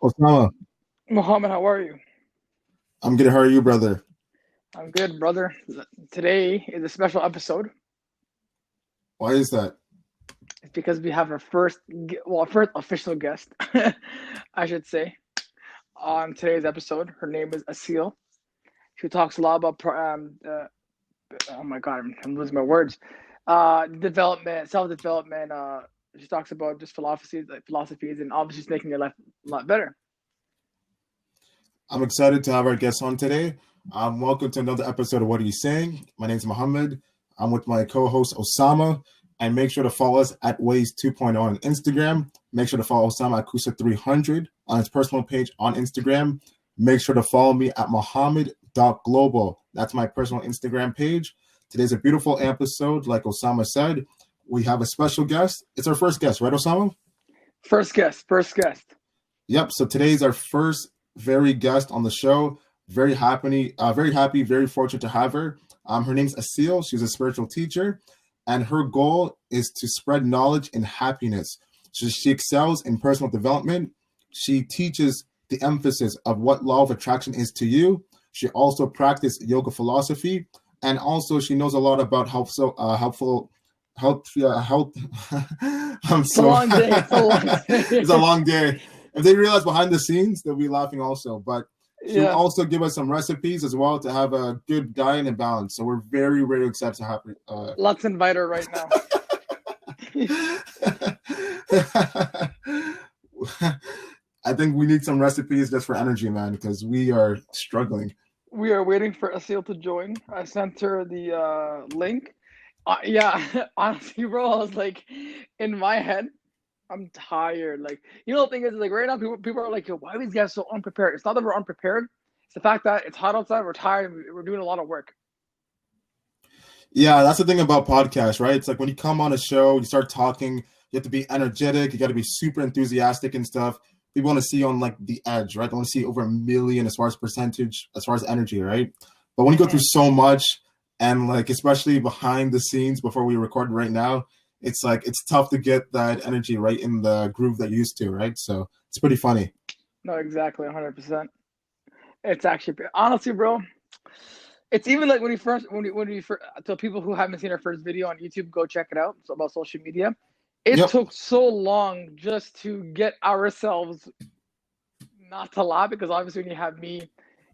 Osama, Mohammed, how are you? I'm good. How are you, brother? I'm good, brother. Today is a special episode. Why is that? It's because we have our first official guest, I should say, on today's episode. Her name is Aseel. She talks a lot about, oh my God, I'm losing my words. Development, self development. She talks about just philosophies, and obviously just making your life a lot better. I'm excited to have our guest on today. Welcome to another episode of What Are You Saying? My name's Mohammed. I'm with my co-host Osama. And make sure to follow us at Ways 2.0 on Instagram. Make sure to follow Osama at Kusa300 on his personal page on Instagram. Make sure to follow me at Mohammed.global. That's my personal Instagram page. Today's a beautiful episode. Like Osama said, we have a special guest. It's our first guest, right, Osama? First guest, first guest. Yep. So today's our first very guest on the show. Very happy, very fortunate to have her. Her name's Aseel. She's a spiritual teacher, and her goal is to spread knowledge and happiness. So she excels in personal development. She teaches the emphasis of what law of attraction is to you. She also practices yoga philosophy, and also she knows a lot about helpful health. I'm It's a so long day. It's a long day. it's a long day. If they realize behind the scenes, they'll be laughing also. But she will Yeah. also give us some recipes as well to have a good diet and balance. So we're very, very excited to have her. Let's invite her right now. I think we need some recipes just for energy, man, because we are struggling. We are waiting for Aseel to join. I sent her the link. Yeah, honestly, bro, I was like, in my head, I'm tired. Like, the thing is, like, right now, people are like, yo, why are these guys so unprepared? It's not that we're unprepared. It's the fact that it's hot outside. We're tired. We're doing a lot of work. Yeah, that's the thing about podcasts, right? It's like when you come on a show, you start talking, you have to be energetic, you got to be super enthusiastic and stuff. People want to see you on like the edge, right? They want to see over 1 million as far as percentage, as far as energy, right? But when you go through Mm-hmm. so much and like especially behind the scenes before we record right now, it's like it's tough to get that energy right in the groove that you used to, right? So it's pretty funny. No, exactly, 100%. It's actually honestly, bro. It's even like when we first to people who haven't seen our first video on YouTube, go check it out. It's about social media. It Yep. took so long just to get ourselves not to laugh because obviously when you have me,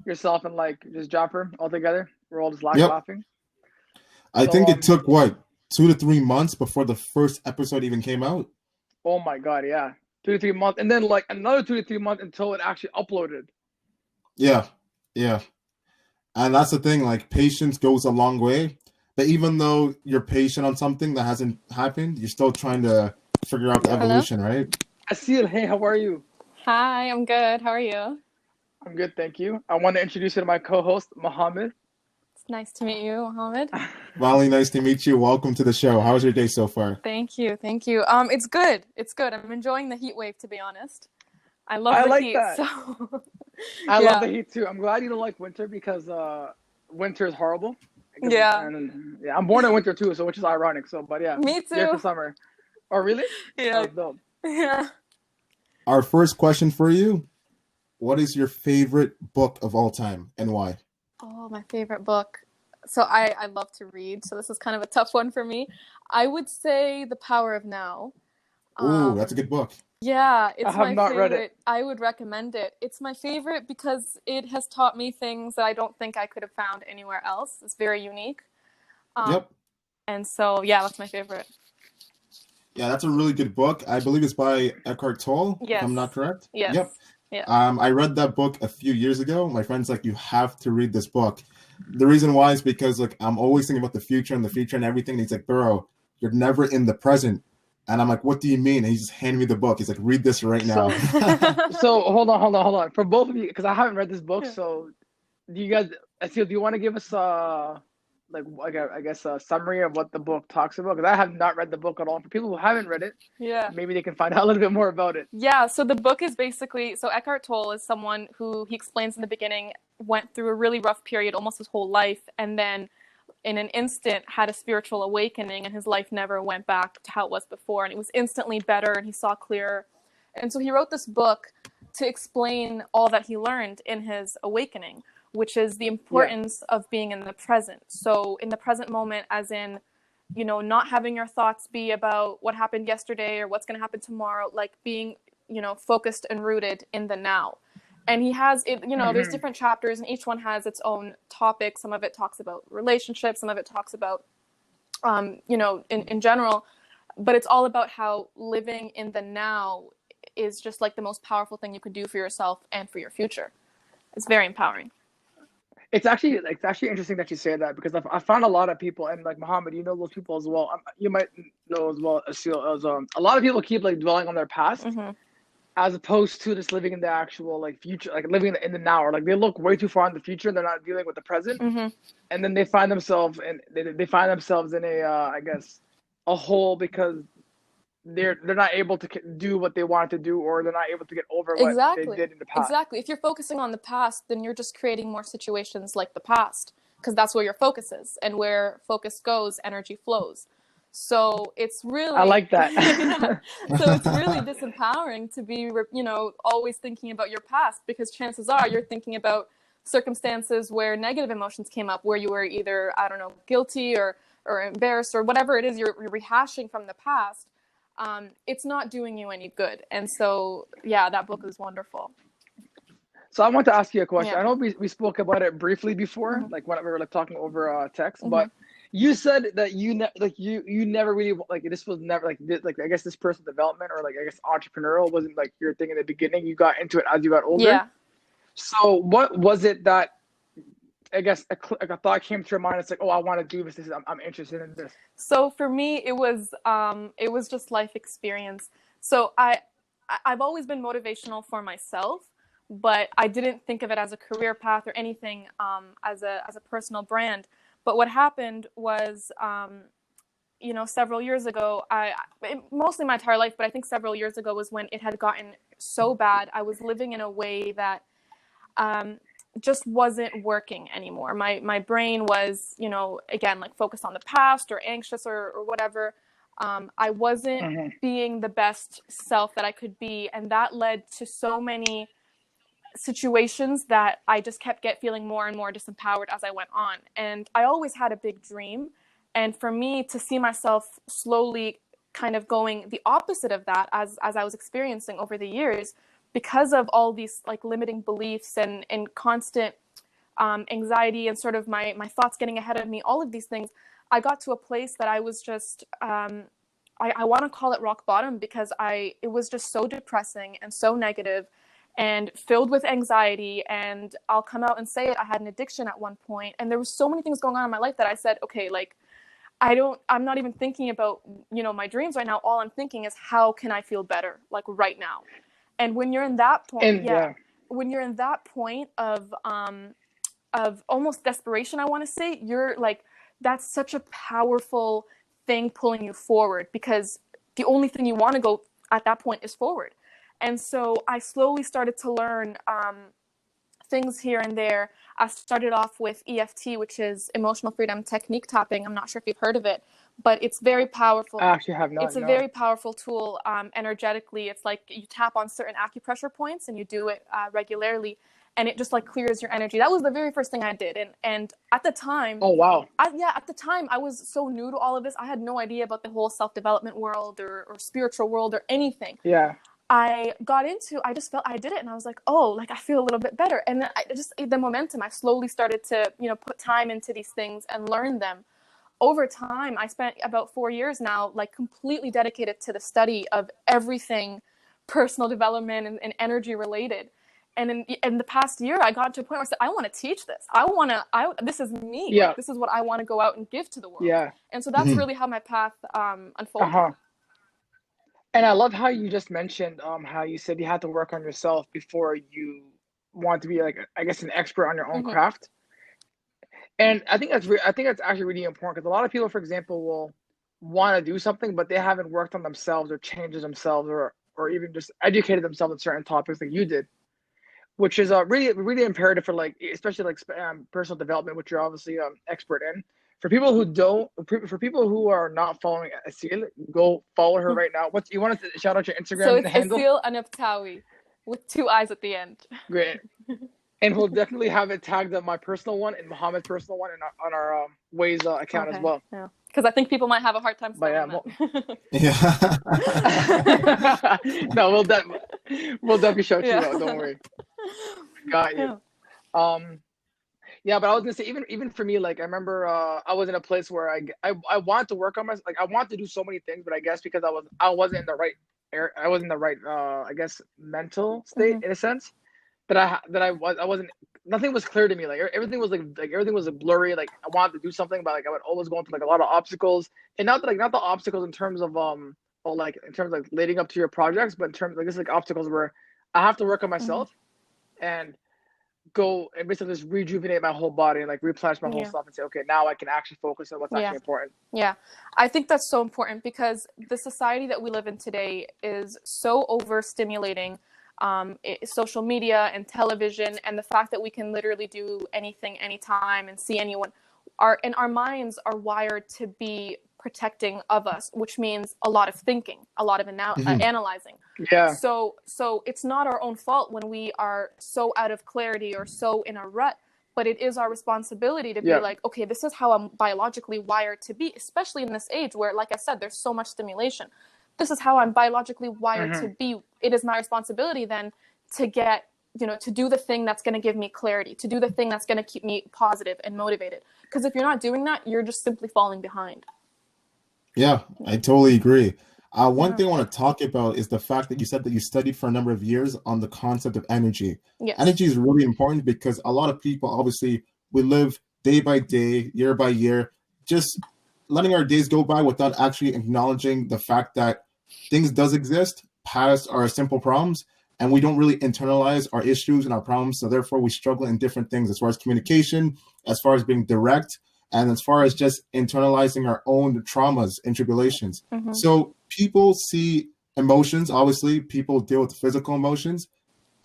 yourself, and like just Jopper all together, we're all just Yep. laughing. I So think it took what 2 to 3 months before the first episode even came out. oh my god, yeah, 2 to 3 months, and then like another 2 to 3 months until it actually uploaded. Yeah. Yeah. And that's the thing, like patience goes a long way. But even though you're patient on something that hasn't happened, you're still trying to figure out the Hello. evolution, right? Asil, hey, how are you? Hi, I'm good. How are you? I'm good, thank you. I want to introduce you to my co-host, Mohammed. It's nice to meet you, Mohammed. Molly, nice to meet you. Welcome to the show. How's your day so far? Thank you. Thank you. It's good. It's good. I'm enjoying the heat wave, to be honest. I love I the like heat, that. so I love the yeah. heat too. I'm glad you don't like winter because winter is horrible. Yeah. And yeah, I'm born in winter too, so which is ironic. So, but yeah, Me here for too. summer. Oh, really? Yeah. Oh, dope. Yeah. Our first question for you: what is your favorite book of all time and why? Oh, my favorite book. So I love to read, so this is kind of a tough one for me. I would say The Power of Now. Ooh, that's a Um, good book. Yeah, I it's have my not read it. favorite. I would recommend it. It's my favorite because it has taught me things that I don't think I could have found anywhere else. It's very unique. Um, Yep. and so, yeah, that's my favorite. Yeah, that's a really good book. I believe it's by Eckhart Tolle, if I'm not Yes. correct. Yes. Yep. Yeah. I read that book a few years ago. My friend's like, you have to read this book. The reason why is because like I'm always thinking about the future and everything. And he's like, bro, you're never in the present. And I'm like, what do you mean? And he's just handing me the book. He's like, read this right now. So, so hold on. For both of you, because I haven't read this book, so do you guys? Asil, do you want to give us like I guess a summary of what the book talks about? Because I have not read the book at all. For people who haven't read it, Yeah. maybe they can find out a little bit more about it. Yeah, so the book is basically, so Eckhart Tolle is someone who he explains in the beginning went through a really rough period almost his whole life, and then in an instant had a spiritual awakening, and his life never went back to how it was before, and it was instantly better, and he saw clearer. And so he wrote this book to explain all that he learned in his awakening, which is the importance of being in the present. So in the present moment, as in, not having your thoughts be about what happened yesterday or what's going to happen tomorrow, like being, focused and rooted in the now. And he has it, there's different chapters, and each one has its own topic. Some of it talks about relationships, some of it talks about, in general, but it's all about how living in the now is just like the most powerful thing you could do for yourself and for your future. It's very empowering. It's actually interesting that you say that, because I found a lot of people, and like Mohammed, you know those people as well. You might know as well, Aseel, as a lot of people keep like dwelling on their past, as opposed to just living in the actual like future, like living in the now, or like they look way too far in the future and they're not dealing with the present, and then they find themselves in a I guess a hole, because they're not able to do what they wanted to do, or they're not able to get over what they did in the past. Exactly. If you're focusing on the past, then you're just creating more situations like the past, because that's where your focus is, and where focus goes, energy flows. So it's really, I like that. So it's really disempowering to be, always thinking about your past, because chances are you're thinking about circumstances where negative emotions came up, where you were either, guilty or embarrassed, or whatever it is you're rehashing from the past. It's not doing you any good. And so, that book is wonderful. So I want to ask you a question. Yeah. I know we spoke about it briefly before, like when we were like talking over text, but you said that you never really this was never I guess this personal development, or like I guess entrepreneurial wasn't like your thing in the beginning. You got into it as you got older. Yeah. So what was it that, I guess, a thought came to your mind? It's like, oh, I want to do this. I'm interested in this. So for me, it was just life experience. So I've always been motivational for myself, but I didn't think of it as a career path or anything, as a personal brand. But what happened was, several years ago, mostly my entire life, but I think several years ago was when it had gotten so bad. I was living in a way that just wasn't working anymore. My brain was, again, like focused on the past or anxious or whatever. I wasn't being the best self that I could be. And that led to so many situations that I just kept feeling more and more disempowered as I went on. And I always had a big dream. And for me to see myself slowly kind of going the opposite of that as I was experiencing over the years, because of all these like limiting beliefs and constant anxiety and sort of my thoughts getting ahead of me, all of these things, I got to a place that I was just, I want to call it rock bottom, because it was just so depressing and so negative and filled with anxiety. And I'll come out and say it, I had an addiction at one point, and there was so many things going on in my life that I said, okay, like, I'm not even thinking about, my dreams right now. All I'm thinking is, how can I feel better, like right now? And when you're in that point, when you're in that point of almost desperation, I want to say, you're like, that's such a powerful thing pulling you forward, because the only thing you want to go at that point is forward. And so I slowly started to learn things here and there. I started off with EFT, which is emotional freedom technique tapping. I'm not sure if you've heard of it, but it's very powerful. I actually have not. It's a very powerful tool energetically. It's like you tap on certain acupressure points and you do it regularly, and it just like clears your energy. That was the very first thing I did. And at the time, oh wow. At the time I was so new to all of this. I had no idea about the whole self-development world or spiritual world or anything. Yeah. I just felt I did it, and I was like, oh, like I feel a little bit better. And then the momentum, I slowly started to, put time into these things and learn them. Over time, I spent about 4 years now, like completely dedicated to the study of everything personal development and energy related. And in the past year, I got to a point where I said, I want to teach this. This is me. Yeah. Like, this is what I want to go out and give to the world. Yeah. And so that's really how my path unfolded. And I love how you just mentioned how you said you had to work on yourself before you want to be like, I guess, an expert on your own craft. And I think that's actually really important, because a lot of people, for example, will want to do something, but they haven't worked on themselves or changed themselves or even just educated themselves on certain topics like you did, which is really, really imperative for like, especially like personal development, which you're obviously expert in. For people who are not following Aseel, go follow her right now. You want to shout out your Instagram so it's handle? Aseel Anaptawi. with 2 eyes at the end. Great. And we'll definitely have it tagged on my personal one and Mohammed's personal one and on our Waze account as well. Yeah. Because I think people might have a hard time spelling that. Yeah. No, we'll definitely shout you out. Don't worry. Got you. Yeah, but I was gonna say even for me, like I remember I was in a place where I wanted to work on myself. Like I wanted to do so many things, but I guess because I wasn't in the right I wasn't in the right I guess mental state in a sense that I wasn't. Nothing was clear to me. Like everything was like everything was like blurry. Like I wanted to do something, but like I would always go into like a lot of obstacles, and not the obstacles in terms of or like in terms of like leading up to your projects, but in terms like this like obstacles where I have to work on myself and go and basically just rejuvenate my whole body and like replenish my whole stuff and say, okay, now I can actually focus on what's actually important. Yeah, I think that's so important because the society that we live in today is so overstimulating. Social media and television, and the fact that we can literally do anything anytime and see anyone, our minds are wired to be protecting of us, which means a lot of thinking, a lot of analyzing. Yeah. So it's not our own fault when we are so out of clarity or so in a rut, but it is our responsibility to be like, okay, this is how I'm biologically wired to be, especially in this age where, like I said, there's so much stimulation. This is how I'm biologically wired to be. It is my responsibility then to get, to do the thing that's going to give me clarity, to do the thing that's going to keep me positive and motivated. Because if you're not doing that, you're just simply falling behind. Yeah, I totally agree. One thing I want to talk about is the fact that you said that you studied for a number of years on the concept of energy. Yes. Energy is really important because a lot of people, obviously, we live day by day, year by year, just letting our days go by without actually acknowledging the fact that things does exist, past are simple problems, and we don't really internalize our issues and our problems. So therefore we struggle in different things as far as communication, as far as being direct, and as far as just internalizing our own traumas and tribulations. So people see emotions, obviously people deal with physical emotions.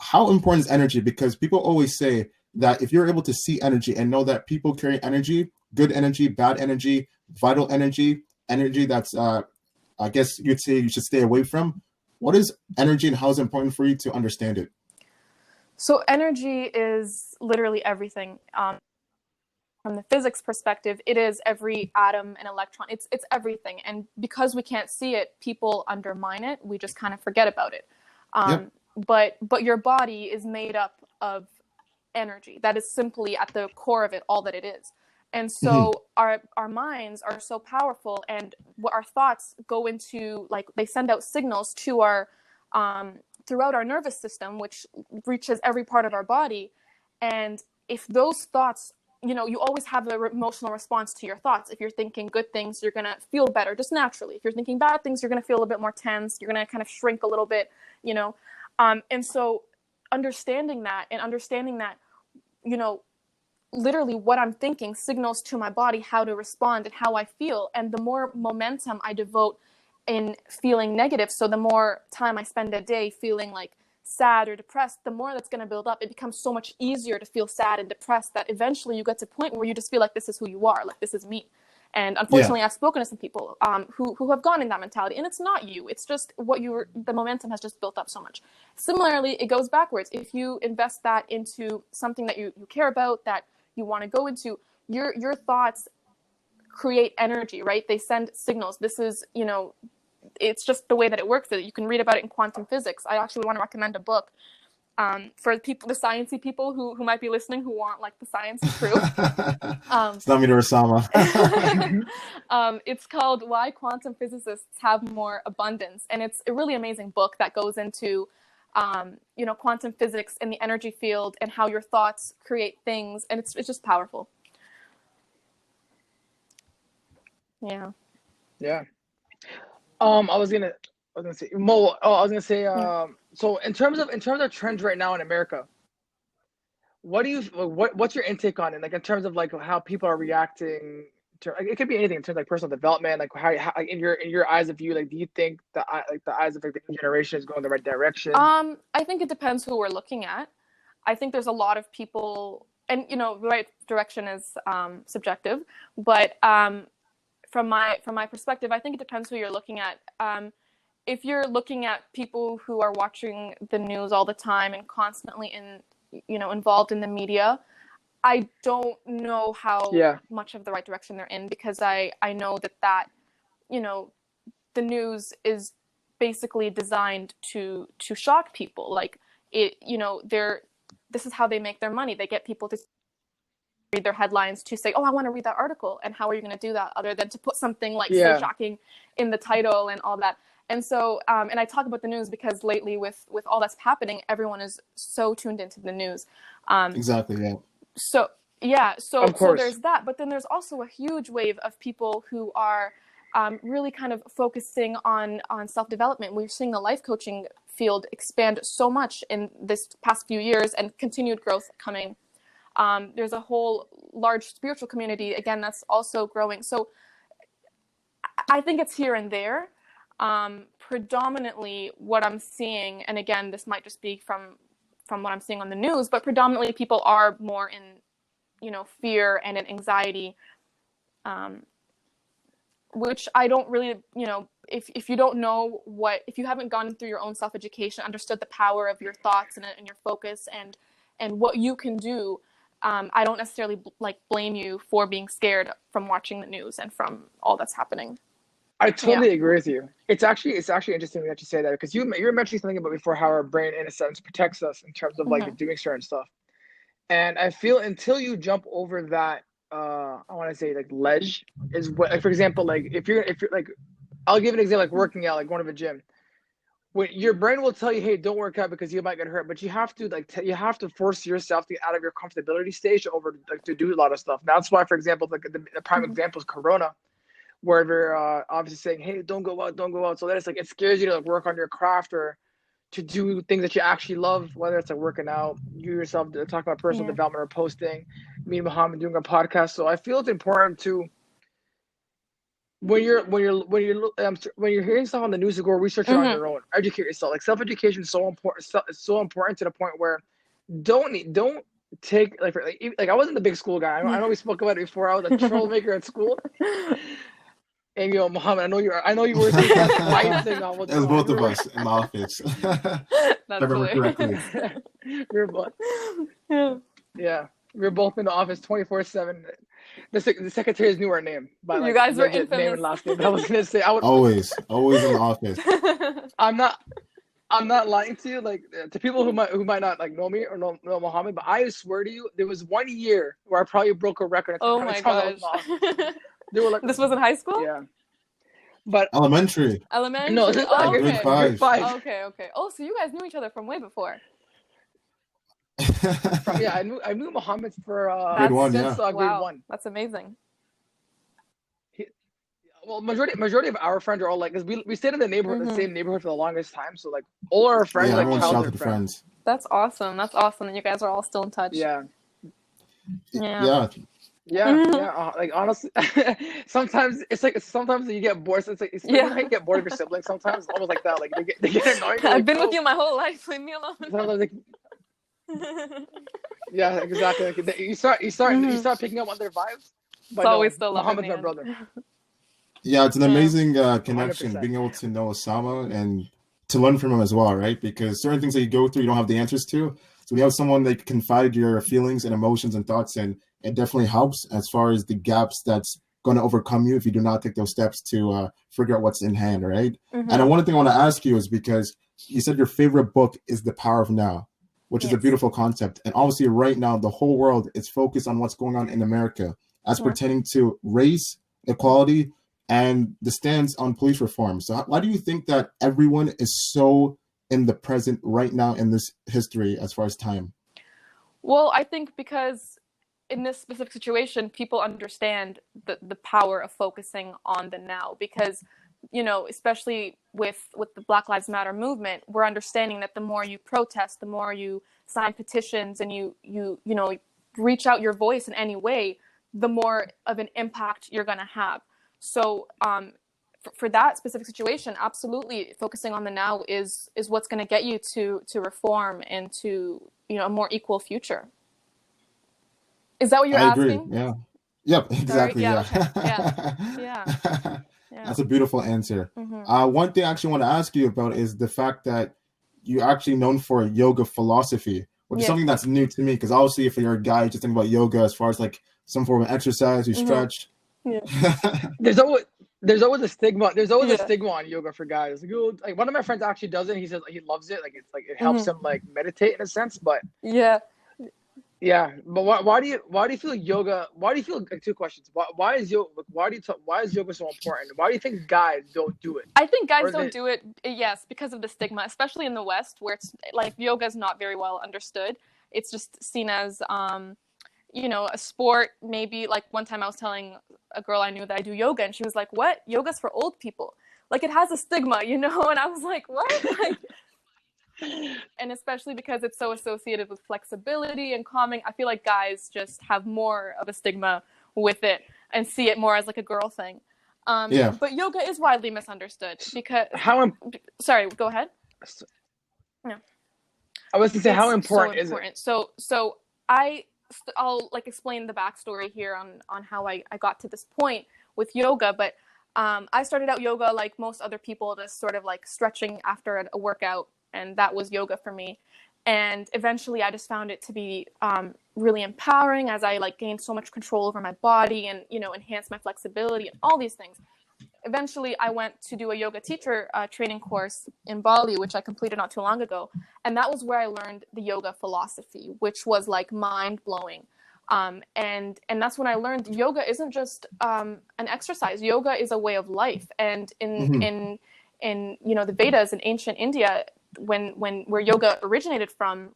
How important is energy? Because people always say that if you're able to see energy and know that people carry energy, good energy, bad energy, vital energy, energy that's I guess you'd say you should stay away from. What is energy and how is it important for you to understand it? So energy is literally everything. From the physics perspective, it is every atom and electron. It's everything. And because we can't see it, people undermine it. We just kind of forget about it. But your body is made up of energy. That is simply at the core of it, all that it is. And so our minds are so powerful, and what our thoughts go into, like they send out signals to our throughout our nervous system, which reaches every part of our body. And if those thoughts, you always have the emotional response to your thoughts. If you're thinking good things, you're going to feel better just naturally. If you're thinking bad things, you're going to feel a bit more tense. You're going to kind of shrink a little bit, and so understanding that, literally what I'm thinking signals to my body how to respond and how I feel. And the more momentum I devote in feeling negative, so the more time I spend a day feeling like sad or depressed, the more that's going to build up. It becomes so much easier to feel sad and depressed that eventually you get to a point where you just feel like this is who you are, like this is me. And unfortunately, I've spoken to some people who have gone in that mentality, and it's not you. It's just the momentum has just built up so much. Similarly, it goes backwards. If you invest that into something that you care about, that you want to go into, your thoughts create energy, right? They send signals. This is, it's just the way that it works. You can read about it in quantum physics. I actually want to recommend a book for people, the sciencey people who might be listening, who want like the science proof. It's not me to Osama. It's called Why Quantum Physicists Have More Abundance. And it's a really amazing book that goes into, quantum physics and the energy field and how your thoughts create things. And it's just powerful. Yeah. Yeah. I was gonna say Mo. Oh, I was gonna say. So in terms of trends right now in America, what's your intake on it? Like in terms of like how people are reacting to, like, it could be anything in terms of like personal development, like how like, in your eyes of view, like do you think the eyes of like the new generation is going the right direction? I think it depends who we're looking at. I think there's a lot of people, and the right direction is subjective, but from my perspective, I think it depends who you're looking at. if you're looking at people who are watching the news all the time and constantly involved in the media, I don't know how much of the right direction they're in, because I know that the news is basically designed to shock people. Like this is how they make their money. They get people to read their headlines to say, oh, I want to read that article. And how are you going to do that other than to put something like so shocking in the title and all that? And so, and I talk about the news because lately with all that's happening, everyone is so tuned into the news. Exactly, yeah. So there's that. But then there's also a huge wave of people who are really kind of focusing on self-development. We're seeing the life coaching field expand so much in this past few years, and continued growth coming. There's a whole large spiritual community, again, that's also growing. So I think it's here and there. Predominantly what I'm seeing, and again, this might just be from what I'm seeing on the news, but predominantly people are more in, fear and in anxiety, which I don't really, if you don't know if you haven't gone through your own self-education, understood the power of your thoughts and your focus and what you can do, I don't necessarily blame you for being scared from watching the news and from all that's happening. I totally agree with you. It's actually interesting that you say that, because you were mentioning something about before how our brain, in a sense, protects us in terms of like doing certain stuff. And I feel until you jump over that, I want to say like ledge is what, like, for example, like if you're like, I'll give an example, like working out, like going to the gym. When your brain will tell you, hey, don't work out because you might get hurt, but you have to you have to force yourself to get out of your comfortability stage to do a lot of stuff. That's why, for example, like the prime example is Corona, where they're obviously saying, hey, don't go out. So that it's like, it scares you to like work on your craft or to do things that you actually love, whether it's like working out, you yourself talking about personal development or posting, me and Mohammed doing a podcast. So I feel it's important to, when you're hearing stuff on the news, to go research it on your own, educate yourself. Like self-education is so important. It's so important to the point where don't take like I wasn't the big school guy. I know we spoke about it before. I was a troublemaker at school. And Mohammed, I know you were saying that thing all the time. It was both of us in the office. That's correctly. We were both. Yeah. We were both in the office 24/7. The secretaries knew our name by you guys were infamous. Name and last name. I was gonna say always in the office. I'm not lying to you. Like, to people who might not like know me or know Mohammed, but I swear to you, there was 1 year where I probably broke a record. Oh my gosh! They were like, this was in high school. Yeah, but elementary. No, this is grade 5. Okay. Oh, so you guys knew each other from way before. Yeah, I knew Mohammed for grade 1. Since grade 1. That's amazing. Well, majority of our friends are all like, because we stayed in the neighborhood, the same neighborhood for the longest time. So like all our friends, like childhood friends. That's awesome. And you guys are all still in touch. Yeah. Like honestly, sometimes it's like you get bored. So it's like you get bored of your siblings. Sometimes it's almost like that. Like they get annoying. I've been with you my whole life. Leave me alone. Sometimes, like, yeah, exactly. Like, you start picking up on their vibes. But it's always still Mohammed's my brother. Yeah, it's an amazing connection, 100%. Being able to know Osama and to learn from him as well, right? Because certain things that you go through, you don't have the answers to. So we have someone that can confide your feelings and emotions and thoughts, and it definitely helps as far as the gaps that's going to overcome you if you do not take those steps to figure out what's in hand, right? And one thing I want to ask you is, because you said your favorite book is The Power of Now, which is a beautiful concept. And obviously right now, the whole world is focused on what's going on in America as pertaining to race, equality, and the stance on police reform. So why do you think that everyone is so in the present right now in this history as far as time? Well, I think because in this specific situation, people understand the power of focusing on the now, because, especially with the Black Lives Matter movement, we're understanding that the more you protest, the more you sign petitions, and you reach out your voice in any way, the more of an impact you're going to have. So for that specific situation, absolutely focusing on the now is what's going to get you to reform and to a more equal future. Is that what you're asking? Agree. Yeah. Yep. Exactly. Sorry? Yeah. Okay. Yeah. Yeah. That's a beautiful answer. Mm-hmm. One thing I actually want to ask you about is the fact that you're actually known for yoga philosophy, which is something that's new to me, because obviously if you're a guy, you just think about yoga as far as like some form of exercise, you stretch. Yeah. There's always a stigma. There's always a Yeah. stigma on yoga for guys. Like one of my friends actually does it. He says he loves it. Like it's like it helps Mm-hmm. him like meditate in a sense. But Yeah. yeah, but why do you feel yoga? Why do you feel like two questions? Why is yoga so important? Why do you think guys don't do it? I think guys Or don't they, do it, yes, because of the stigma, especially in the West, where it's like yoga is not very well understood. It's just seen as, you know, a sport. Maybe like one time I was telling a girl I knew that I do yoga, and she was like, "What? Yoga's for old people." Like it has a stigma, you know? And I was like, "What?" Like, and especially because it's so associated with flexibility and calming, I feel like guys just have more of a stigma with it and see it more as like a girl thing. Yeah. But yoga is widely misunderstood because sorry, go ahead. Yeah. I was to say, how important is it? So I'll like explain the backstory here on how I got to this point with yoga. But I started out yoga like most other people, just sort of like stretching after a workout, and that was yoga for me. And eventually I just found it to be really empowering as I like gained so much control over my body and, you know, enhanced my flexibility and all these things. Eventually I went to do a yoga teacher training course in Bali, which I completed not too long ago. And that was where I learned the yoga philosophy, which was like mind blowing. And that's when I learned yoga isn't just an exercise. Yoga is a way of life. And in you know, the Vedas in ancient India, where yoga originated from,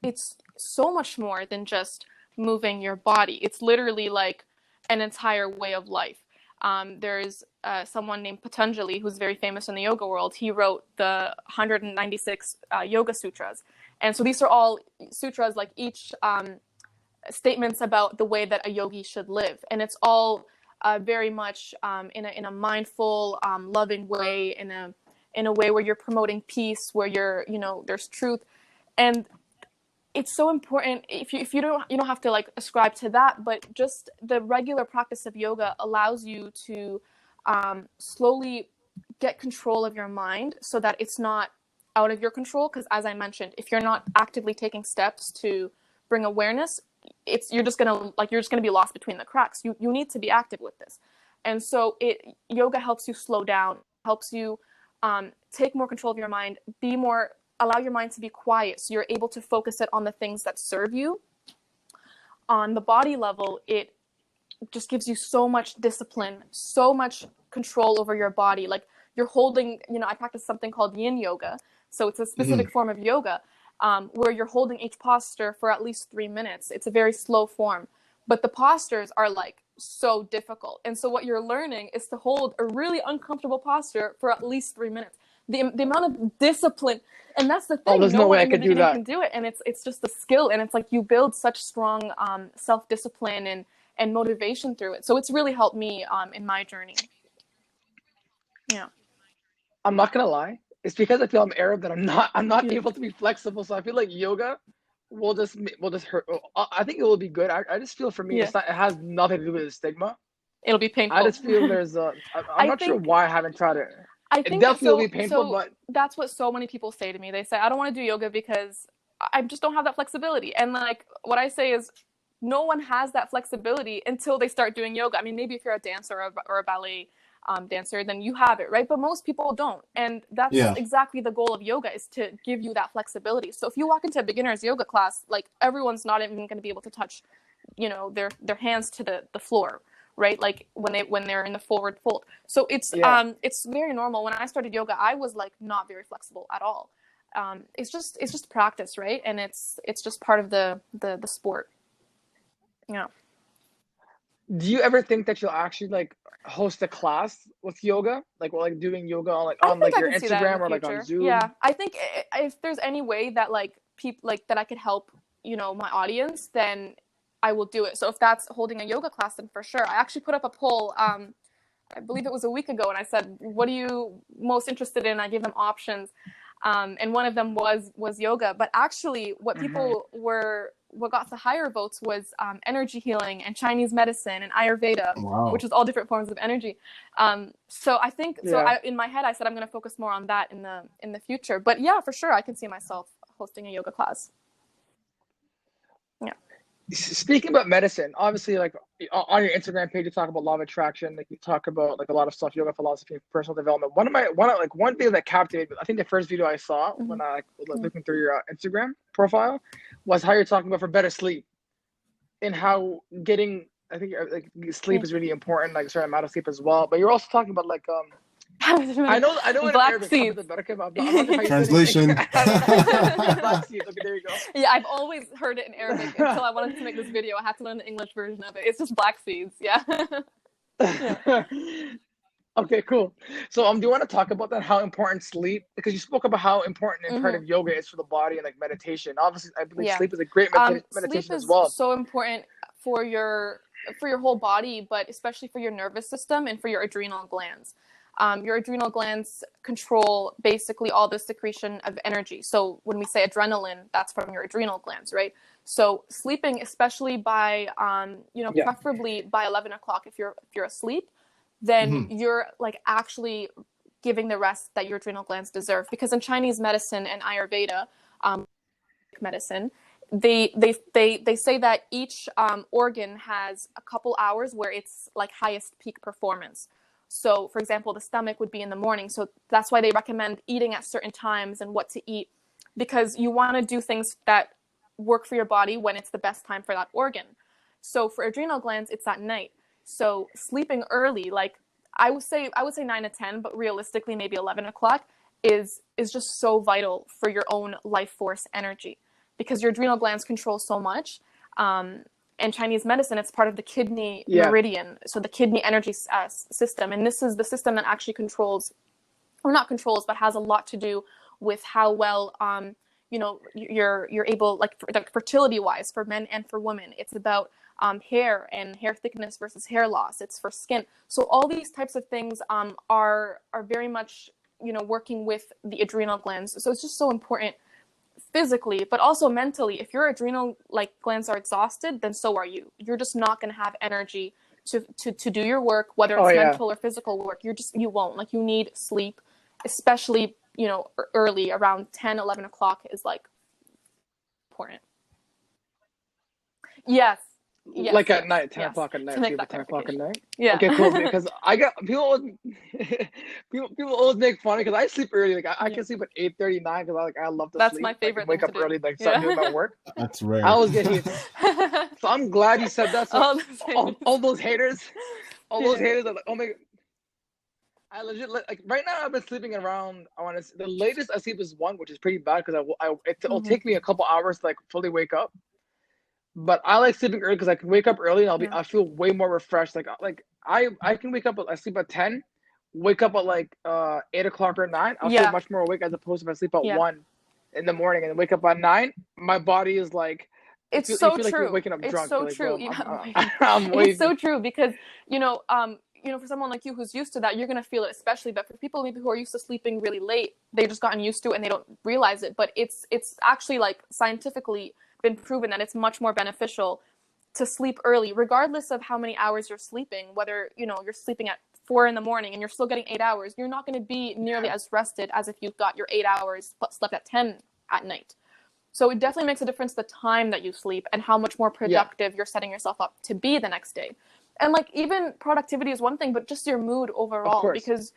it's so much more than just moving your body. It's literally like an entire way of life. There's someone named Patanjali who's very famous in the yoga world. He wrote the 196 Yoga Sutras. And so these are all sutras, like each statements about the way that a yogi should live. And it's all very much in a mindful, loving way, in a way where you're promoting peace, where you're, you know, there's truth. And it's so important. If you don't have to like ascribe to that, but just the regular practice of yoga allows you to slowly get control of your mind so that it's not out of your control. Because as I mentioned, if you're not actively taking steps to bring awareness, you're just gonna be lost between the cracks. You need to be active with this. And so yoga helps you slow down, helps you take more control of your mind, allow your mind to be quiet, so you're able to focus it on the things that serve you. On the body level, it just gives you so much discipline, so much control over your body. Like you're holding, you know, I practice something called yin yoga. So it's a specific form of yoga where you're holding each posture for at least 3 minutes. It's a very slow form, but the postures are like so difficult. And so what you're learning is to hold a really uncomfortable posture for at least 3 minutes. The amount of discipline, and that's the thing. There's no way I could do that. Can do it, and it's just a skill, and it's like you build such strong self-discipline and motivation through it. So it's really helped me in my journey. Yeah. I'm not gonna lie. It's because I feel I'm Arab that I'm not able to be flexible. So I feel like yoga will just hurt. I think it will be good. I just feel for me, it has nothing to do with the stigma. It'll be painful. I just feel I'm not sure why I haven't tried it. I think it definitely will be painful, but that's what so many people say to me. They say, I don't want to do yoga because I just don't have that flexibility. And like what I say is, no one has that flexibility until they start doing yoga. I mean, maybe if you're a dancer or a ballet dancer, then you have it, right? But most people don't. And that's exactly the goal of yoga, is to give you that flexibility. So if you walk into a beginner's yoga class, like everyone's not even going to be able to touch, you know, their hands to the floor, right? Like when they're in the forward fold. So it's very normal. When I started yoga, I was like not very flexible at all. It's just practice, right? And it's just part of the sport. Yeah. Do you ever think that you'll actually like host a class with yoga, like doing yoga on like your Instagram or like on Zoom? Yeah, I think if there's any way that like people like that I could help, you know, my audience, then I will do it. So if that's holding a yoga class, then for sure. I actually put up a poll, I believe it was a week ago, and I said, what are you most interested in? I gave them options. And one of them was yoga. But actually what people were what got the higher votes was energy healing and Chinese medicine and Ayurveda, Wow. which is all different forms of energy. So I think in my head I said I'm going to focus more on that in the future. But yeah, for sure, I can see myself hosting a yoga class. Yeah. Speaking about medicine, obviously, like on your Instagram page, you talk about law of attraction. Like you talk about like a lot of stuff, yoga philosophy, personal development. One video that captivated me, I think the first video I saw when I was looking through your Instagram profile, was how you're talking about for better sleep, and how getting, I think like sleep is really important, like a certain amount of sleep as well. But you're also talking about like I know black seeds. Translation. Black seeds. Okay, there you go. Yeah, I've always heard it in Arabic until I wanted to make this video. I had to learn the English version of it. It's just black seeds. Yeah. Okay, cool. So do you want to talk about that? How important sleep? Because you spoke about how important and part of yoga is for the body and like meditation. Obviously, I believe sleep is a great meditation as well. Sleep is so important for your whole body, but especially for your nervous system and for your adrenal glands. Your adrenal glands control basically all the secretion of energy. So when we say adrenaline, that's from your adrenal glands, right? So sleeping, especially by, preferably by 11 o'clock, if you're asleep, then you're like actually giving the rest that your adrenal glands deserve. Because in Chinese medicine and Ayurveda medicine, they say that each organ has a couple hours where it's like highest peak performance. So, for example, the stomach would be in the morning. So that's why they recommend eating at certain times and what to eat, because you want to do things that work for your body when it's the best time for that organ. So for adrenal glands, it's at night. So sleeping early, like I would say 9 to 10, but realistically maybe 11 o'clock is just so vital for your own life force energy, because your adrenal glands control so much. In Chinese medicine, it's part of the kidney meridian, so the kidney energy system. And this is the system that actually controls, or not controls, but has a lot to do with how well, you're able, like fertility-wise, for men and for women. It's about hair and hair thickness versus hair loss. It's for skin. So all these types of things are very much, working with the adrenal glands. So it's just so important physically, but also mentally. If your adrenal glands are exhausted, then so are you. You're just not going to have energy to do your work, whether it's mental or physical work. You won't. Like, you need sleep, especially early, around 10, 11 o'clock is like important. Yes. Like at night, 10 o'clock at night. 10 o'clock at night. Yeah. Okay, cool. Because I got people always make fun because I sleep early. Like I can sleep at 8:39 because I love to That's sleep. my favorite. Wake up early, start doing my work. That's rare. I always get hate. So I'm glad you said that. So all those haters, are like, oh my. I legit right now. I've been sleeping around. The latest I sleep is 1, which is pretty bad because it'll take me a couple hours to fully wake up. But I like sleeping early because I can wake up early and I feel way more refreshed. I can wake up. I sleep at 10, wake up at 8 o'clock or 9. I'll feel much more awake as opposed to if I sleep at 1 in the morning and wake up at 9. My body is like. It's so true. Like you're waking up it's drunk. So true. It's so true because for someone like you who's used to that, you're gonna feel it especially. But for people maybe who are used to sleeping really late, they've just gotten used to it and they don't realize it. But it's actually scientifically been proven that it's much more beneficial to sleep early, regardless of how many hours you're sleeping. Whether you're sleeping at 4 in the morning and you're still getting 8 hours, you're not going to be nearly as rested as if you've got your 8 hours but slept at 10 at night. So it definitely makes a difference the time that you sleep and how much more productive you're setting yourself up to be the next day. And even productivity is one thing, but just your mood overall, because,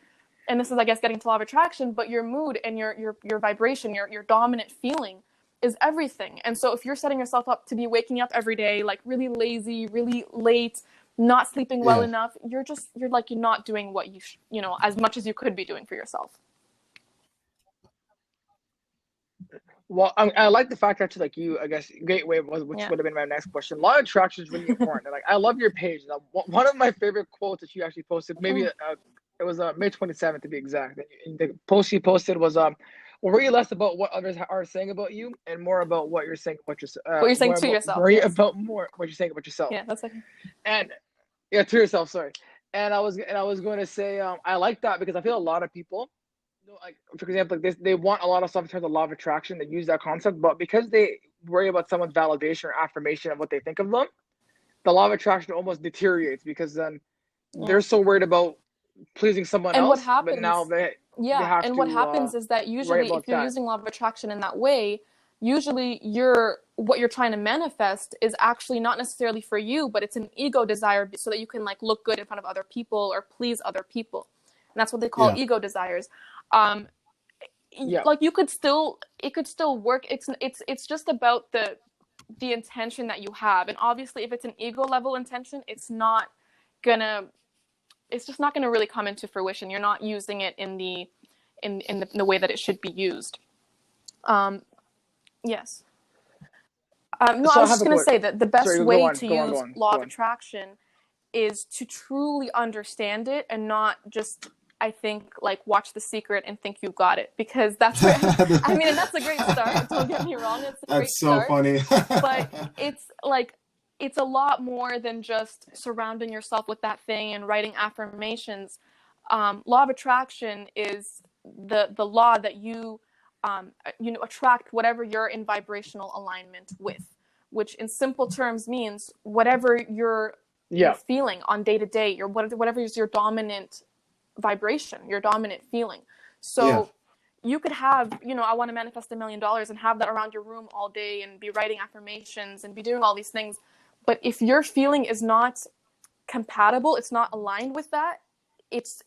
and this is, I guess, getting to law of attraction, but your mood and your vibration, your dominant feeling is everything. And so if you're setting yourself up to be waking up every day, really lazy, really late, not sleeping well enough, you're not doing what you as much as you could be doing for yourself. Well, I like the fact that I guess gateway which would have been my next question. Law of attraction is really important. I love your page. One of my favorite quotes that you actually posted, maybe it was May 27th to be exact. The post you posted was worry less about what others are saying about you and more about what you're saying about yourself. What you're saying to yourself. Worry about more what you're saying about yourself. Yeah, that's okay. And to yourself. Sorry. And I was going to say I like that because I feel a lot of people, for example, they want a lot of stuff in terms of law of attraction. They use that concept, but because worry about someone's validation or affirmation of what they think of them, the law of attraction almost deteriorates, because then they're so worried about pleasing someone And what else, but now happens, they have and to what happens is that worry usually about if you're that. using law of attraction in that way, usually what you're trying to manifest is actually not necessarily for you, but it's an ego desire so that you can like look good in front of other people or please other people. And that's what they call Yeah. ego desires. Like it could still work. It's just about the intention that you have. And obviously if it's an ego level intention, it's just not gonna really come into fruition. You're not using it in the way that it should be used. Yes. No, So I I was have just a going to quick. say that the best Sorry, way to go on, use go on, law go of on. attraction is to truly understand it and not just, I think, like watch The Secret and think you got it, because that's where, I mean, and that's a great start. Don't get me wrong, it's a great That's so start. funny. But it's like, it's a lot more than just surrounding yourself with that thing and writing affirmations. Law of attraction is the law that you attract whatever you're in vibrational alignment with, which in simple terms means whatever you're feeling on day to day, whatever is your dominant vibration, your dominant feeling. So you could have, I want to manifest $1 million and have that around your room all day and be writing affirmations and be doing all these things. But if your feeling is not compatible, it's not aligned with that, it's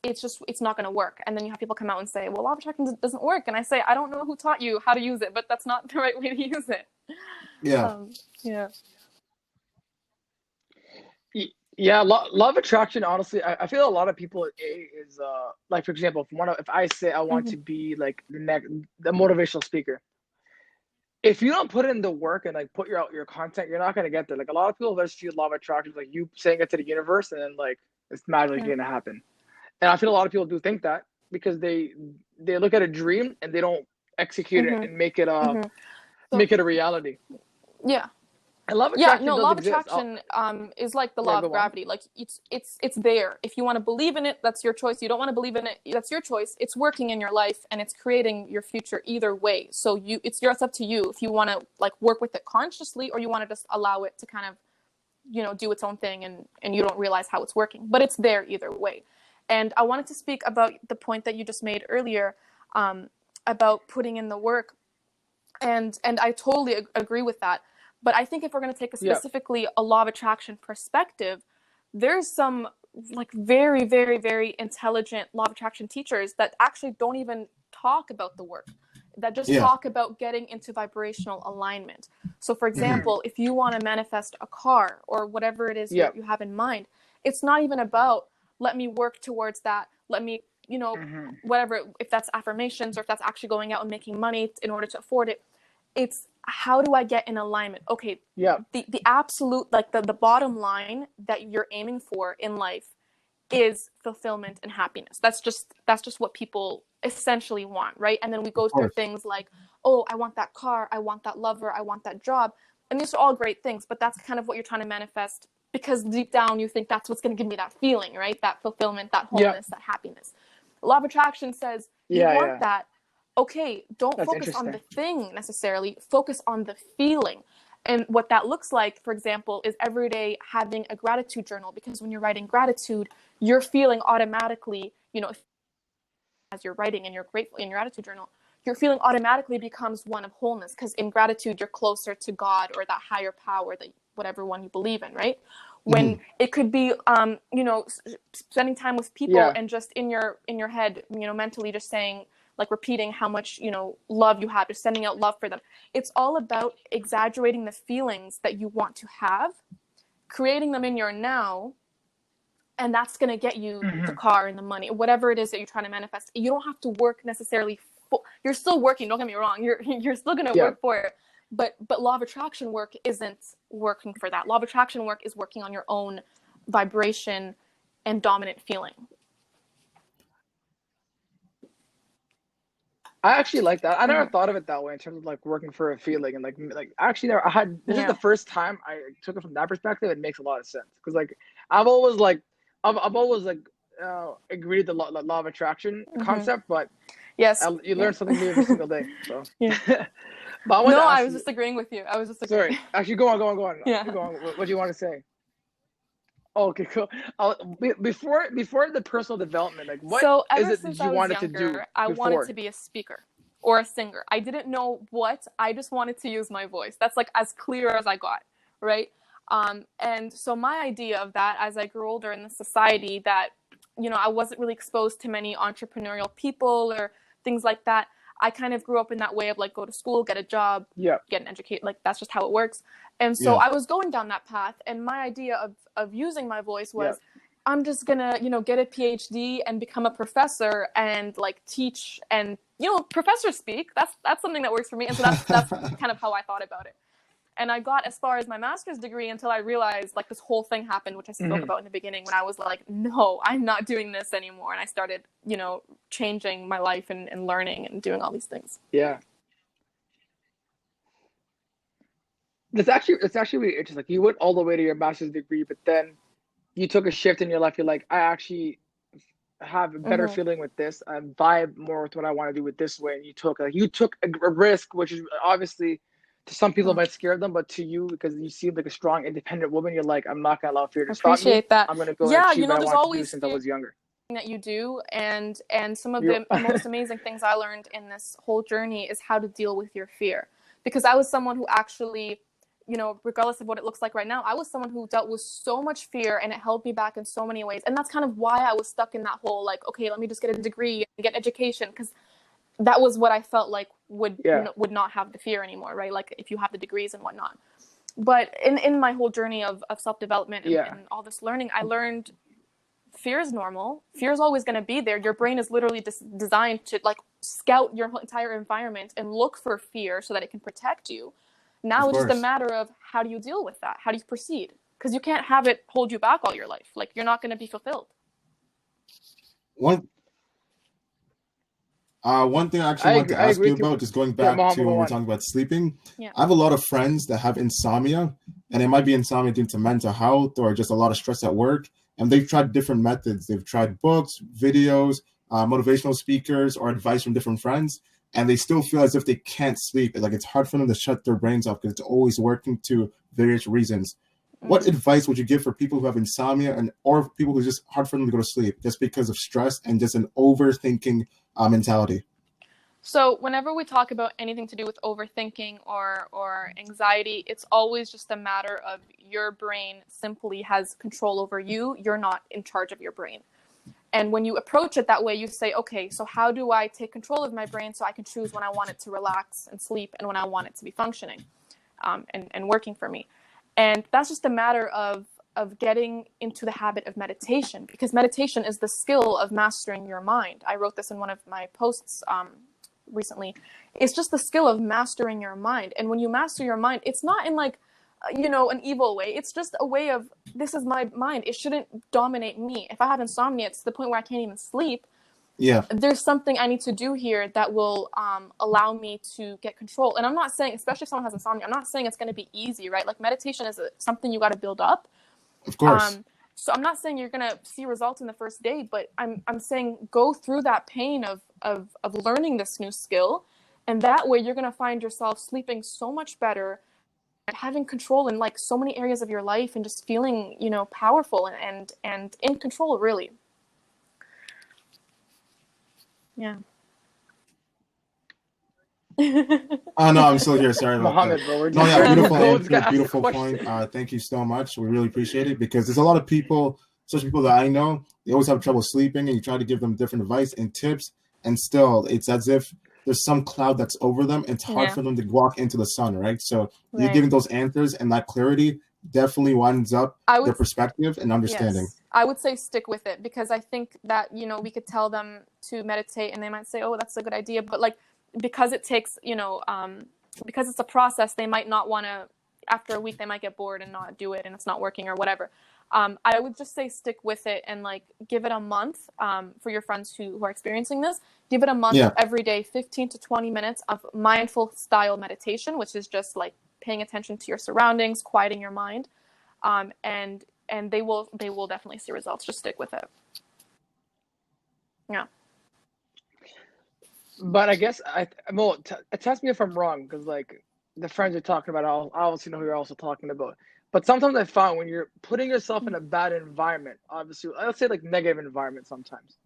not going to work. And then you have people come out and say, well, law of attraction doesn't work. And I say, I don't know who taught you how to use it, but that's not the right way to use it. Yeah. Yeah, law of attraction, honestly, I feel a lot of people is like, for example, if I say I want to be like the motivational speaker, if you don't put in the work and like put your content, you're not going to get there. Like a lot of people just feel law of attraction like you saying it to the universe and then like it's magically going to happen. And I feel a lot of people do think that because they look at a dream and they don't execute it and make it a reality. Yeah. And law of attraction law of exist. attraction is like the law of gravity. Like it's there. If you want to believe in it, that's your choice. You don't want to believe in it, that's your choice. It's working in your life and it's creating your future either way. So it's up to you if you want to like work with it consciously or you want to just allow it to kind of do its own thing and you don't realize how it's working. But it's there either way. And I wanted to speak about the point that you just made earlier about putting in the work. And I totally agree with that. But I think if we're going to take specifically a law of attraction perspective, there's some like very, very, very intelligent law of attraction teachers that actually don't even talk about the work, that just talk about getting into vibrational alignment. So for example, if you want to manifest a car or whatever it is you have in mind, it's not even about let me work towards that. Let me, whatever, if that's affirmations or if that's actually going out and making money in order to afford it. It's how do I get in alignment? Okay. The absolute, like the bottom line that you're aiming for in life is fulfillment and happiness. That's just what people essentially want, right? And then we go through things like, oh, I want that car, I want that lover, I want that job. And these are all great things, but that's kind of what you're trying to manifest because deep down you think that's what's going to give me that feeling, right? That fulfillment, that wholeness, that happiness. Law of attraction says you want that. Okay, don't focus on the thing necessarily, focus on the feeling. And what that looks like, for example, is every day having a gratitude journal, because when you're writing gratitude, you're feeling automatically, as you're writing and you're grateful in your gratitude journal, your feeling automatically becomes one of wholeness, because in gratitude, you're closer to God or that higher power, that whatever one you believe in, right? When it could be, spending time with people and just in your head, mentally just saying, like repeating how much, love you have, just sending out love for them. It's all about exaggerating the feelings that you want to have, creating them in your now, and that's going to get you the car and the money, whatever it is that you're trying to manifest. You don't have to work necessarily. You're still working, don't get me wrong. You're still going to work for it. But law of attraction work isn't working for that. Law of attraction work is working on your own vibration and dominant feeling. I actually like that. I never thought of it that way in terms of like working for a feeling and like actually I had this is the first time I took it from that perspective. It makes a lot of sense because like I've always agreed the law of attraction concept, but yes, you learn something new every single day. So But I wanted No, to I ask was you. just agreeing with you. I was just agreeing. Sorry, actually, go on. Yeah. Go on. What do you want to say? Okay, cool. Before the personal development, like what So is ever it that since you I was wanted to do younger, I wanted before? to be a speaker or a singer. I didn't know what. I just wanted to use my voice. That's like as clear as I got, right? And so my idea of that, as I grew older in the society, that I wasn't really exposed to many entrepreneurial people or things like that. I kind of grew up in that way of like go to school, get a job, Yeah. get an educate. Like that's just how it works. And so Yeah. I was going down that path, and my idea of using my voice was, Yeah. I'm just gonna, get a PhD and become a professor and like teach and professors speak. That's something that works for me. And so that's kind of how I thought about it. And I got as far as my master's degree until I realized like this whole thing happened, which I spoke about in the beginning, when I was like, no, I'm not doing this anymore. And I started, changing my life and learning and doing all these things. Yeah. It's actually really interesting. Like you went all the way to your master's degree, but then you took a shift in your life. You're like, I actually have a better feeling with this. I vibe more with what I want to do with this way. And you took a risk, which is obviously to some people might scare them, but to you, because you seem like a strong, independent woman, you're like, I'm not gonna allow fear to stop me. Appreciate that. I'm gonna go and Yeah, achieve what I there's want to do always since I was younger. that you do, and some of the most amazing things I learned in this whole journey is how to deal with your fear. Because I was someone who actually, regardless of what it looks like right now, I was someone who dealt with so much fear, and it held me back in so many ways. And that's kind of why I was stuck in that whole like, okay, let me just get a degree and get education, because that was what I felt like would not have the fear anymore, right? Like if you have the degrees and whatnot. But in my whole journey of self-development and all this learning, I learned fear is normal. Fear is always going to be there. Your brain is literally designed to like scout your entire environment and look for fear so that it can protect you. Now it's just a matter of how do you deal with that? How do you proceed? Because you can't have it hold you back all your life. Like you're not going to be fulfilled. One thing I actually want to ask you about, just going back to when we're talking about sleeping. Yeah. I have a lot of friends that have insomnia, and it might be insomnia due to mental health or just a lot of stress at work. And they've tried different methods. They've tried books, videos, motivational speakers, or advice from different friends, and they still feel as if they can't sleep. Like it's hard for them to shut their brains off because it's always working to various reasons. What advice would you give for people who have insomnia or people who just hard for them to go to sleep just because of stress and just an overthinking mentality? So whenever we talk about anything to do with overthinking or anxiety, it's always just a matter of your brain simply has control over you. You're not in charge of your brain. And when you approach it that way, you say, okay, so how do I take control of my brain so I can choose when I want it to relax and sleep and when I want it to be functioning and working for me? And that's just a matter of getting into the habit of meditation, because meditation is the skill of mastering your mind. I wrote this in one of my posts recently. It's just the skill of mastering your mind. And when you master your mind, it's not in like, an evil way. It's just a way of, this is my mind. It shouldn't dominate me. If I have insomnia, it's to the point where I can't even sleep. Yeah. There's something I need to do here that will allow me to get control. And I'm not saying, especially if someone has insomnia, I'm not saying it's going to be easy, right? Like meditation is something you got to build up. Of course. So I'm not saying you're going to see results in the first day, but I'm saying go through that pain of learning this new skill. And that way you're going to find yourself sleeping so much better, having control in like so many areas of your life, and just feeling, powerful and in control, really. Yeah. Oh no, I'm still here. Sorry about Mohammed, that. Bro, No, yeah, beautiful answer, beautiful point. Thank you so much. We really appreciate it, because there's a lot of people, especially people that I know, they always have trouble sleeping, and you try to give them different advice and tips, and still it's as if there's some cloud that's over them. It's hard for them to walk into the sun, right? So you're giving those answers, and that clarity definitely winds up their perspective and understanding. Yes, I would say stick with it, because I think that, we could tell them to meditate and they might say, oh, that's a good idea. But like, because it takes, because it's a process, they might not want to, after a week, they might get bored and not do it, and it's not working or whatever. I would just say stick with it and like give it a month for your friends who are experiencing this. Give it a month of every day, 15 to 20 minutes of mindful style meditation, which is just like paying attention to your surroundings, quieting your mind. And they will definitely see results. Just stick with it. Yeah. But I guess well, test me if I'm wrong, because like the friends you're talking about, I obviously know who you're also talking about. But sometimes I found when you're putting yourself in a bad environment, obviously, let's say like negative environment, sometimes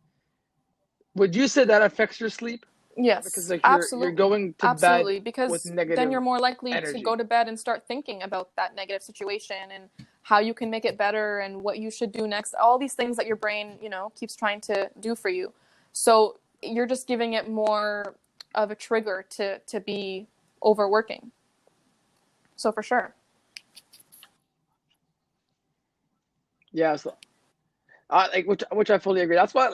would you say that affects your sleep? Because Yes, like you're absolutely. going to bed Absolutely, with because then negative you're more likely to go energy. to bed and start thinking about that negative situation and how you can make it better and what you should do next. All these things that your brain, keeps trying to do for you. So you're just giving it more of a trigger to be overworking. So for sure. Yeah, so like which I fully agree. That's why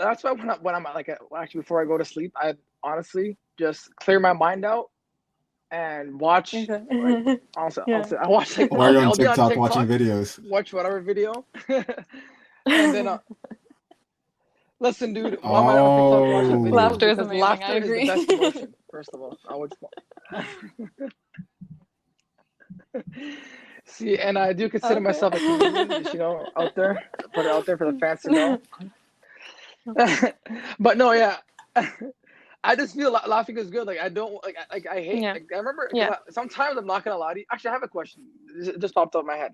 when I'm like actually before I go to sleep, I honestly just clear my mind out and watch like Okay. Yeah. honestly I watch like While you're on I'll be on TikTok watching TikTok, videos. watch whatever video, and then listen, dude. Why am I on TikTok watching videos? Oh, Laughter is Because amazing. I laughter is the agree. best emotion. First of all, I would see, and I do consider Okay. myself a comedian. Just out there, put it out there for the fans to know. But no, yeah. I just feel laughing is good. Like I don't I hate. Yeah. Like, I remember Yeah. sometimes I'm not gonna lie to you. Actually, I have a question. It just popped up in my head.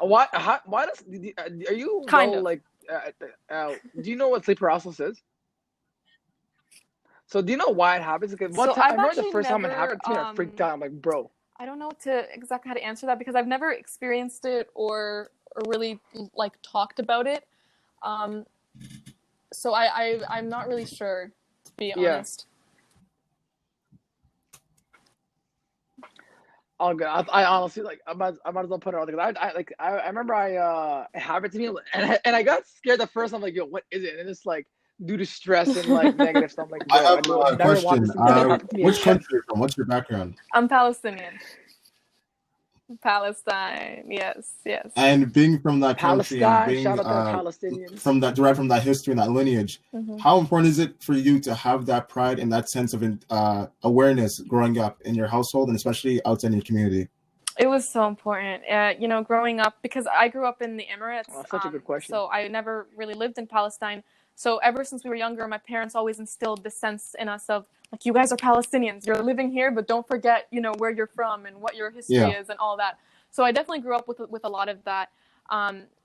Why does are you Kind well of. like do you know what sleep paralysis is? So do you know why it happens? Because one So time I I've remember the actually first time it never happened to me, I freaked out. I'm like, bro. I don't know to exactly how to answer that because I've never experienced it or really like talked about it. Um, so I'm not really sure, to be Yeah. honest. All good. I honestly like I might as well put it out there. I remember it happened to me and I got scared the first time. Like, yo, what is it? And it's like due to stress and like negative stuff. I'm like, I bro, have I do a never want question. this to ever happen to me Which again. country are you from? What's your background? I'm Palestinian. Palestine. Yes, yes. And being from that country and Palestine, being shout out to the Palestinians. from that derived from that history and that lineage, Mm-hmm. how important is it for you to have that pride and that sense of awareness growing up in your household and especially outside your community? It was so important, growing up, because I grew up in the Emirates, Oh, such a good question. so I never really lived in Palestine. So ever since we were younger, my parents always instilled this sense in us of, like, you guys are Palestinians, you're living here, but don't forget, where you're from and what your history Yeah. is and all that. So I definitely grew up with a lot of that.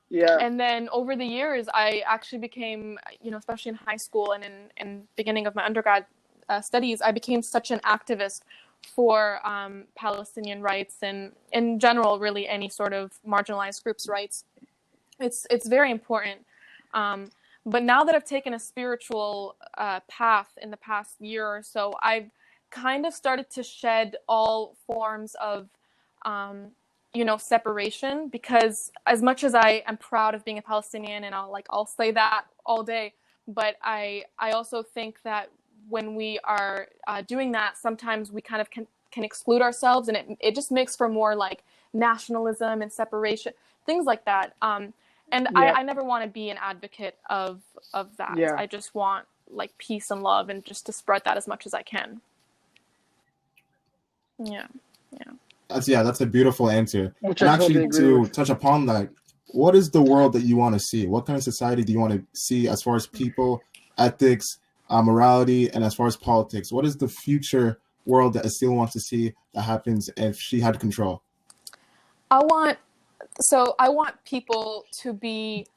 Yeah. And then over the years, I actually became, especially in high school and in beginning of my undergrad studies, I became such an activist for Palestinian rights and in general, really any sort of marginalized groups' rights. It's very important. But now that I've taken a spiritual path in the past year or so, I've kind of started to shed all forms of separation, because as much as I am proud of being a Palestinian, and I'll say that all day, but I also think that when we are doing that, sometimes we kind of can exclude ourselves, and it just makes for more like nationalism and separation, things like that. And Yeah. I never want to be an advocate of that. Yeah. I just want like peace and love, and just to spread that as much as I can. Yeah. That's a beautiful answer. Which And I totally actually, agree to with. touch upon that, what is the world that you want to see? What kind of society do you want to see as far as people, ethics, morality, and as far as politics? What is the future world that Aseel wants to see that happens if she had control? I want people to be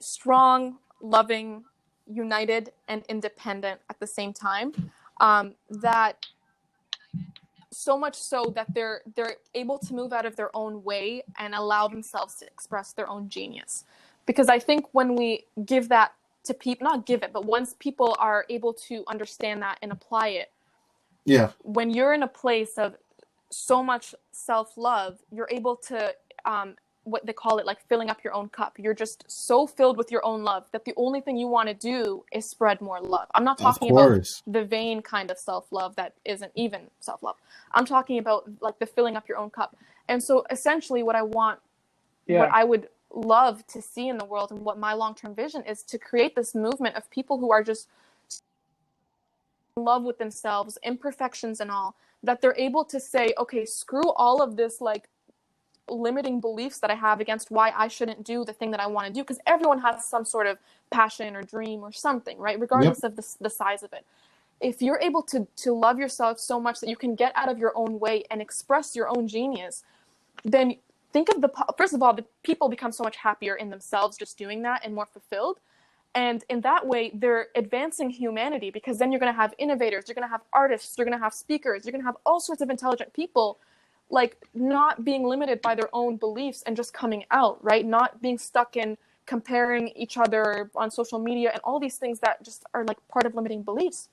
strong, loving, united, and independent at the same time. That so much so that they're able to move out of their own way and allow themselves to express their own genius. Because I think when we give that to people, not give it, but once people are able to understand that and apply it, Yeah. when you're in a place of so much self-love, you're able to what they call it, like filling up your own cup. You're just so filled with your own love that the only thing you want to do is spread more love. I'm not talking about the vain kind of self-love that isn't even self-love. I'm talking about like the filling up your own cup. And so essentially what I want, what I would love to see in the world, and what my long-term vision is, to create this movement of people who are just in love with themselves, imperfections and all, that they're able to say, okay, screw all of this like limiting beliefs that I have against why I shouldn't do the thing that I want to do, because everyone has some sort of passion or dream or something, right? Regardless of the size of it. If you're able to love yourself so much that you can get out of your own way and express your own genius, then think of first of all, the people become so much happier in themselves just doing that and more fulfilled. And in that way, they're advancing humanity, because then you're going to have innovators, you're going to have artists, you're going to have speakers, you're going to have all sorts of intelligent people, like not being limited by their own beliefs and just coming out, right? Not being stuck in comparing each other on social media and all these things that just are like part of limiting beliefs.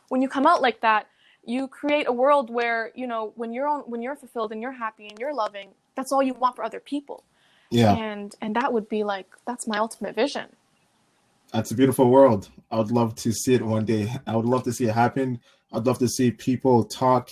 When you come out like that, you create a world where, you know, when you're fulfilled and you're happy and you're loving, that's all you want for other people. Yeah. And that would be like, that's my ultimate vision. That's a beautiful world. I would love to see it one day. I would love to see it happen. I'd love to see people talk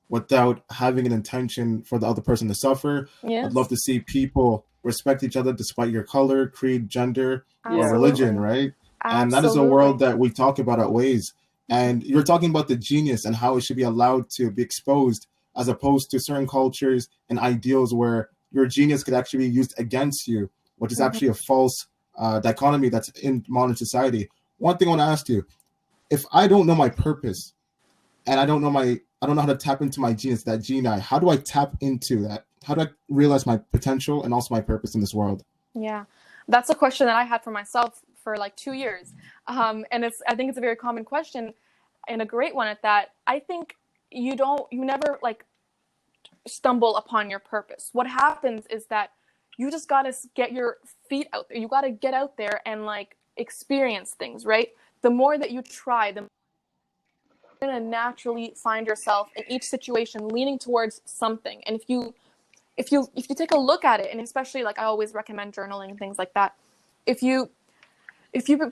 without having an intention for the other person to suffer. Yes. I'd love to see people respect each other despite your color, creed, gender, or Absolutely. religion, right? And that is a world that we talk about at Ways. And you're talking about the genius and how it should be allowed to be exposed, as opposed to certain cultures and ideals where your genius could actually be used against you, which is actually a false dichotomy that's in modern society. One thing I want to ask you: if I don't know my purpose and I don't know how to tap into my genius, that geni, how do I tap into that? How do I realize my potential and also my purpose in this world? Yeah, that's a question that I had for myself for like 2 years. And I think it's a very common question and a great one at that. I think you never like stumble upon your purpose. What happens is that you just got to get your feet out there. You got to get out there and like experience things, right? The more that you try, the more you're going to naturally find yourself in each situation leaning towards something. And if you take a look at it, and especially like I always recommend journaling and things like that, if you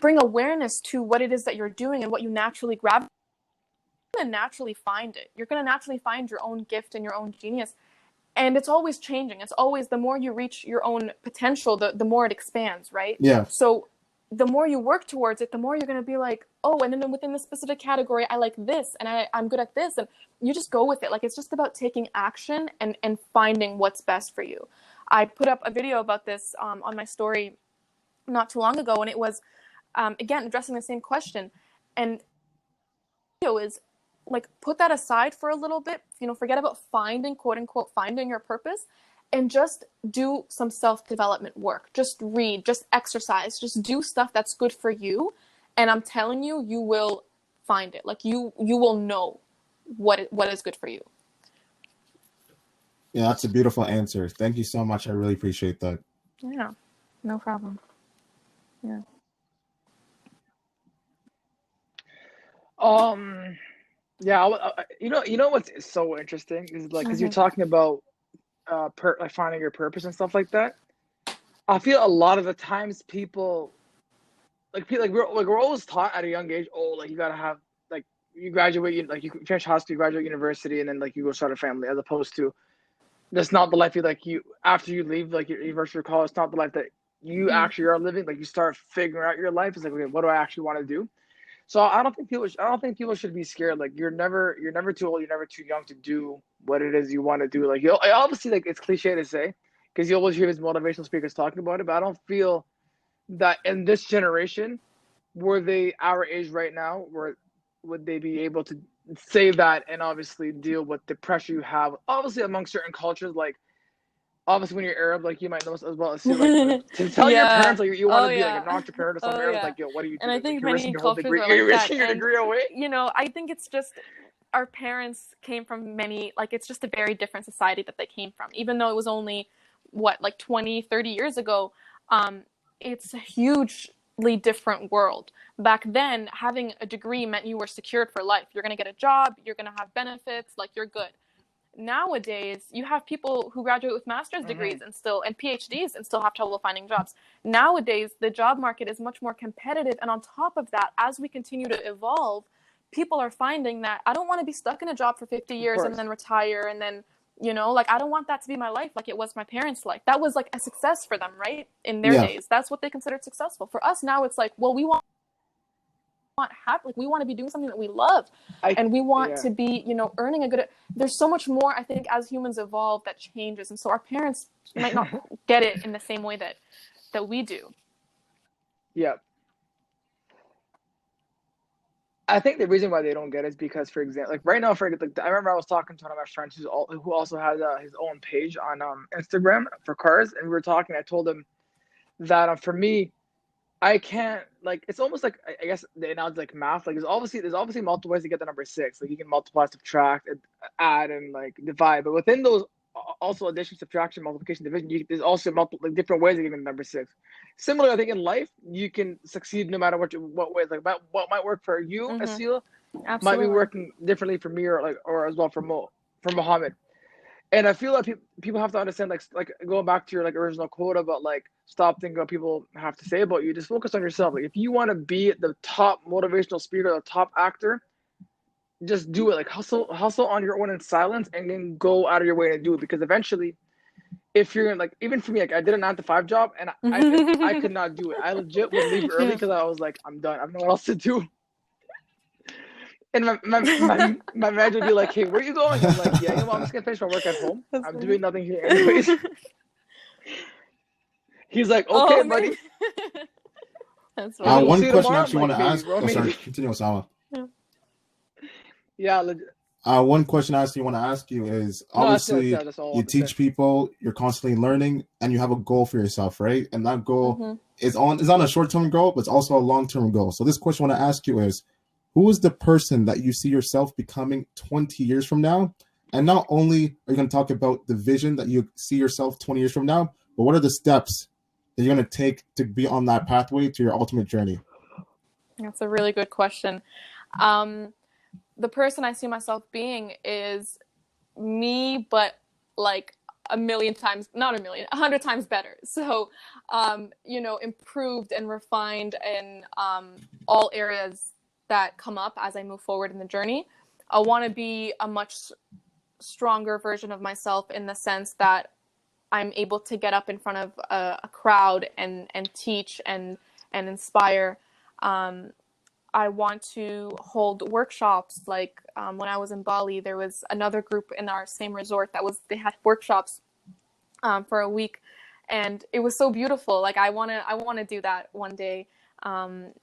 bring awareness to what it is that you're doing and what you naturally grab, you're going to naturally find it. You're going to naturally find your own gift and your own genius. And it's always changing. It's always, the more you reach your own potential, the more it expands, right? Yeah. So the more you work towards it, the more you're going to be like, oh, and then within this specific category, I like this, and I'm good at this. And you just go with it. Like, it's just about taking action and finding what's best for you. I put up a video about this on my story not too long ago, and it was, again, addressing the same question. And the video is, like, put that aside for a little bit, forget about finding, quote unquote, finding your purpose, and just do some self-development work. Just read, just exercise, just do stuff that's good for you. And I'm telling you, you will find it. Like, you will know what is good for you. Yeah, that's a beautiful answer. Thank you so much. I really appreciate that. Yeah, no problem. Yeah. Yeah, you know what's so interesting is like, because you're talking about like finding your purpose and stuff like that. I feel a lot of the times people we're always taught at a young age, oh, like you gotta have, like, you graduate, you finish high school, you graduate university, and then like you go start a family, as opposed to that's not the life you after you leave like your university or college. It's not the life that you actually are living. Like, you start figuring out your life. It's like, okay, what do I actually want to do? So I don't think people should be scared. Like, you're never too old, you're never too young to do what it is you want to do. Like, obviously, like, it's cliche to say, because you always hear these motivational speakers talking about it, but I don't feel that in this generation, were they our age right now, would they be able to say that and obviously deal with the pressure you have, obviously, among certain cultures. Like, obviously, when you're Arab, like, you might know as well as like, to tell your parents like you want to be like an entrepreneur to some Arabs, like, yo, what are you doing? And I think like, many cultures are you're like risking your degree away. I think it's just our parents came from it's just a very different society that they came from. Even though it was only, 20, 30 years ago, it's a hugely different world. Back then, having a degree meant you were secured for life. You're going to get a job, you're going to have benefits, like, you're good. Nowadays, you have people who graduate with master's degrees and PhDs and still have trouble finding jobs. Nowadays, the job market is much more competitive. And on top of that, as we continue to evolve, people are finding that I don't want to be stuck in a job for 50 years and then retire. And then, I don't want that to be my life like it was my parents' life. That was like a success for them, right? In their days. That's what they considered successful. For us now, it's like, well, we want we want to be doing something that we love, and we want to be, earning a good. There's so much more, I think, as humans evolve that changes, and so our parents might not get it in the same way that we do. Yeah. I think the reason why they don't get it is because, for example, like right now, I remember I was talking to one of my friends who also has his own page on Instagram for cars, and we were talking. I told him that for me, I can't, like, it's almost like, I guess the analogy like math. Like there's obviously multiple ways to get the number 6. Like you can multiply, subtract, add, and like divide. But within those, also addition, subtraction, multiplication, division, there's also different ways of getting the number 6. Similarly, I think in life you can succeed no matter what ways. Like what might work for you, Aseel, might be working differently for me, or as well for Mohammed. And I feel like people have to understand, like going back to your original quote about stop thinking what people have to say about you. Just focus on yourself. Like if you want to be the top motivational speaker, the top actor, just do it. Like hustle on your own in silence, and then go out of your way to do it. Because eventually, if you're even for me, I did a 9-to-5 job, and I could not do it. I legit would leave early because I was like, I'm done. I have no one else to do. And my manager would be like, hey, where are you going? I'm like, yeah, I'm just going to finish my work at home. I'm doing nothing here anyways. He's like, okay, buddy. That's right. One question I actually want to ask. Sorry, continue, Osama. Yeah. One question I actually want to ask you is, obviously, you teach people, you're constantly learning, and you have a goal for yourself, right? And that goal is on a short-term goal, but it's also a long-term goal. So this question I want to ask you is, who is the person that you see yourself becoming 20 years from now? And not only are you going to talk about the vision that you see yourself 20 years from now, but what are the steps that you're going to take to be on that pathway to your ultimate journey? That's a really good question. The person I see myself being is me, but like 100 times better. So, improved and refined in all areas that come up as I move forward in the journey. I want to be a much stronger version of myself in the sense that I'm able to get up in front of a crowd and teach and inspire. I want to hold workshops. Like when I was in Bali, there was another group in our same resort they had workshops for a week, and it was so beautiful. Like I want to do that one day. And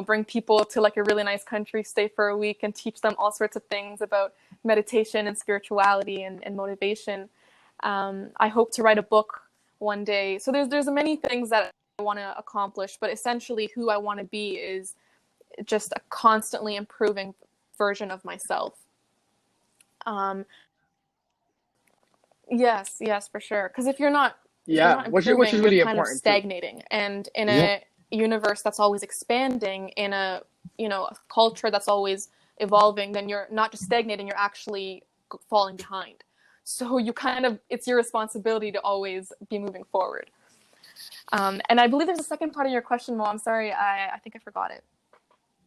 bring people to a really nice country, stay for a week, and teach them all sorts of things about meditation and spirituality and motivation. I hope to write a book one day. So there's many things that I want to accomplish, but essentially who I want to be is just a constantly improving version of myself. Yes, for sure. Because if you're not, which is really you're kind important, of stagnating, and in a universe that's always expanding, in a a culture that's always evolving, then you're not just stagnating, you're actually falling behind. So it's your responsibility to always be moving forward. And I believe there's a second part of your question, Mo. I'm sorry, I think I forgot it.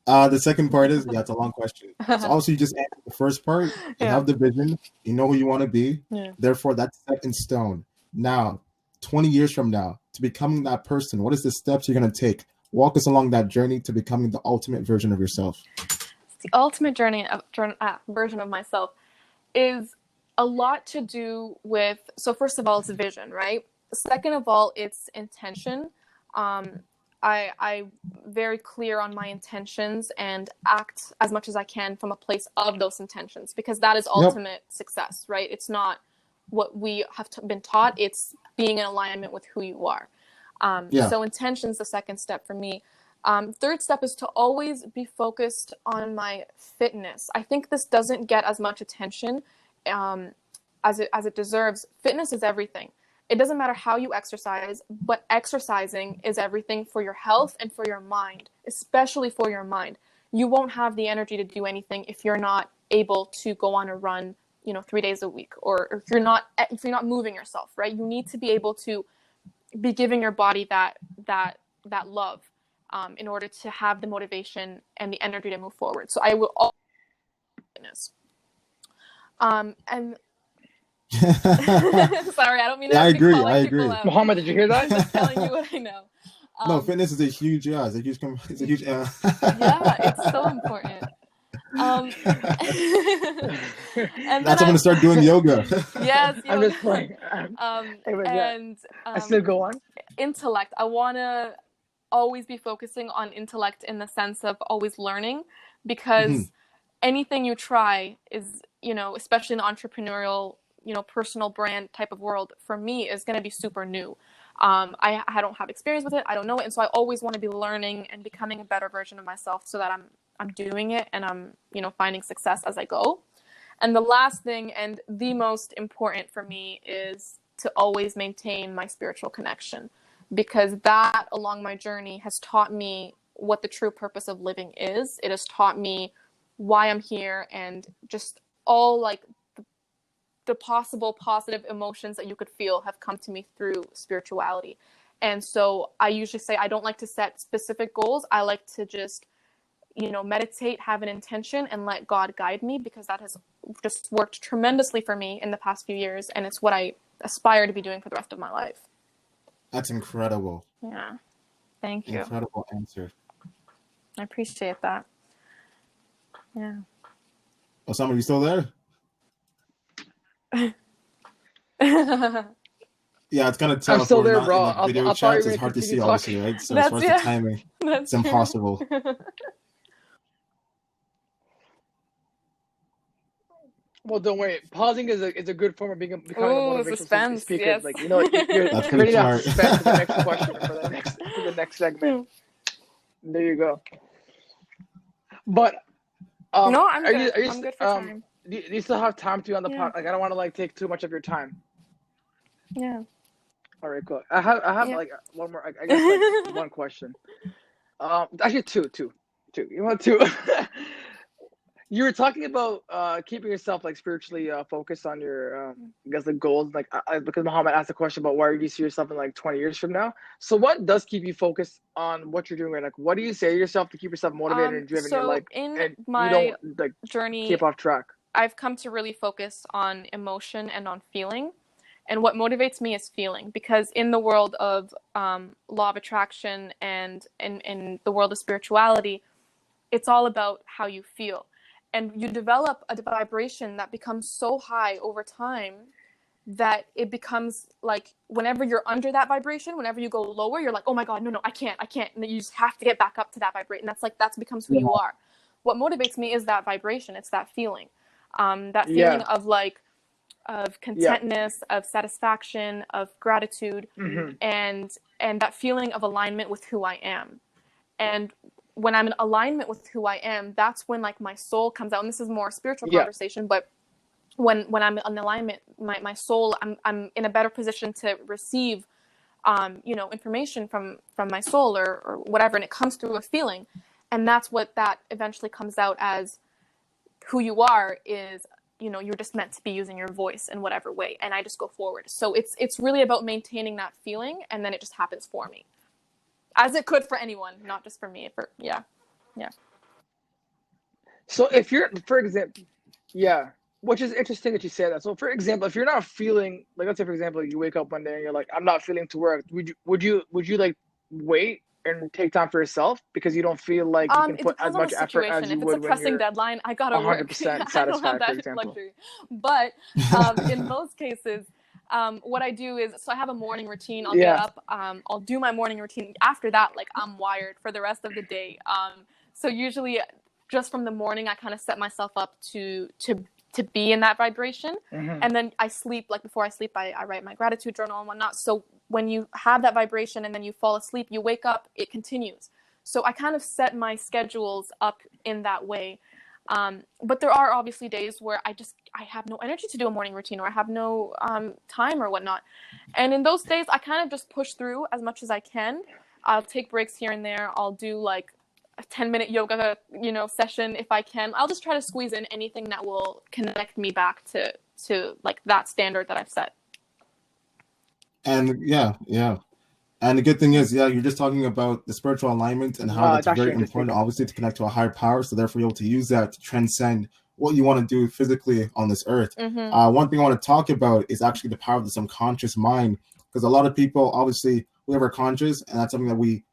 The second part is, it's a long question. So also you just answered the first part. You have the vision, you know who you want to be. Therefore, that's set in stone. Now, 20 years from now, to becoming that person, what is the steps you're going to take? Walk us along that journey to becoming the ultimate version of yourself. The ultimate version of myself is a lot to do with, so first of all, it's vision, right? Second of all, it's intention. I'm very clear on my intentions and act as much as I can from a place of those intentions, because that is ultimate success, right? It's not what we have been taught. It's being in alignment with who you are. So intention's the second step for me. Third step is to always be focused on my fitness. I think this doesn't get as much attention as it deserves. Fitness is everything. It doesn't matter how you exercise, but exercising is everything for your health and for your mind, especially for your mind. You won't have the energy to do anything if you're not able to go on a run, 3 days a week, or if you're not moving yourself, right? You need to be able to be giving your body that love in order to have the motivation and the energy to move forward. So I will always fitness. And sorry, I don't mean to. I agree. People out. Mohammed, did you hear that? I'm just telling you what I know. No, fitness is a huge, it's a huge. Yeah, it's so important. And That's why I'm gonna start doing yoga. Yes, yoga. I'm just playing. And I still go on. Intellect. I want to always be focusing on intellect in the sense of always learning, because anything you try is, especially in the entrepreneurial, personal brand type of world, for me is going to be super new. I don't have experience with it. I don't know it. And so I always want to be learning and becoming a better version of myself so that I'm doing it and I'm, finding success as I go. And the last thing and the most important for me is to always maintain my spiritual connection, because that along my journey has taught me what the true purpose of living is. It has taught me why I'm here, and just all like the possible positive emotions that you could feel have come to me through spirituality. And so I usually say I don't like to set specific goals. I like to just, meditate, have an intention, and let God guide me, because that has just worked tremendously for me in the past few years. And it's what I aspire to be doing for the rest of my life. That's incredible. Yeah. Thank you. Incredible answer. I appreciate that. Yeah. Osama, you still there? Yeah, it's kind of tough. I'm still there, not bro. in, like, video chats, it's hard to see, obviously, right? So as far as the timing, it's impossible. Well, don't worry. Pausing is a good form of becoming a motivational suspense, speaker. yes. Like, you're creating that suspense for the next question, for the next segment. There you go. But no, I'm good. I'm good for time. Do you still have time to be on the pod? Like, I don't want to take too much of your time. Yeah. All right, cool. I have like one more. I guess like one question. Actually, two. You want two? You were talking about keeping yourself like spiritually focused on your, I guess, the goals. Like, because Mohammed asked a question about where do you see yourself in like 20 years from now. So, what does keep you focused on what you're doing right now? Like, what do you say to yourself to keep yourself motivated and driven? So in my journey, keep off track. I've come to really focus on emotion and on feeling. And what motivates me is feeling, because in the world of law of attraction and in the world of spirituality, it's all about how you feel. And you develop a vibration that becomes so high over time that it becomes like whenever you're under that vibration, whenever you go lower, you're like, oh my God, no, I can't. And then you just have to get back up to that vibration. That becomes who you are. What motivates me is that vibration. It's that feeling. That feeling of contentness, of satisfaction, of gratitude, and that feeling of alignment with who I am. And when I'm in alignment with who I am, that's when like my soul comes out. And this is more spiritual conversation, but when I'm in alignment, my soul, I'm in a better position to receive, information from my soul or whatever, and it comes through a feeling, and that's what that eventually comes out as. Who you are is, you're just meant to be using your voice in whatever way, and I just go forward. So it's really about maintaining that feeling, and then it just happens for me. As it could for anyone, not just for me. Yeah. So if you're, for example, which is interesting that you say that. So for example, if you're not feeling, like, let's say for example, you wake up one day and you're like, I'm not feeling to work. Would you like wait and take time for yourself because you don't feel like you can put as much effort as you would when you're... If it's a pressing deadline, I gotta 100% work. Satisfied, I don't have that luxury. But in most cases, what I do is, so I have a morning routine. I'll get up, I'll do my morning routine. After that, like, I'm wired for the rest of the day. So usually just from the morning, I kind of set myself up to be in that vibration. And then I sleep, like before I sleep, I write my gratitude journal and whatnot. So when you have that vibration and then you fall asleep, you wake up, it continues. So I kind of set my schedules up in that way. But there are obviously days where I have no energy to do a morning routine, or I have no time or whatnot. And in those days, I kind of just push through as much as I can. I'll take breaks here and there. I'll do like a 10-minute yoga, session if I can. I'll just try to squeeze in anything that will connect me back to like that standard that I've set. And and the good thing is, you're just talking about the spiritual alignment and how it's very important, obviously, to connect to a higher power. So therefore, you're able to use that to transcend what you want to do physically on this earth. One thing I want to talk about is actually the power of the subconscious mind, because a lot of people obviously we have our conscious, and that's something that we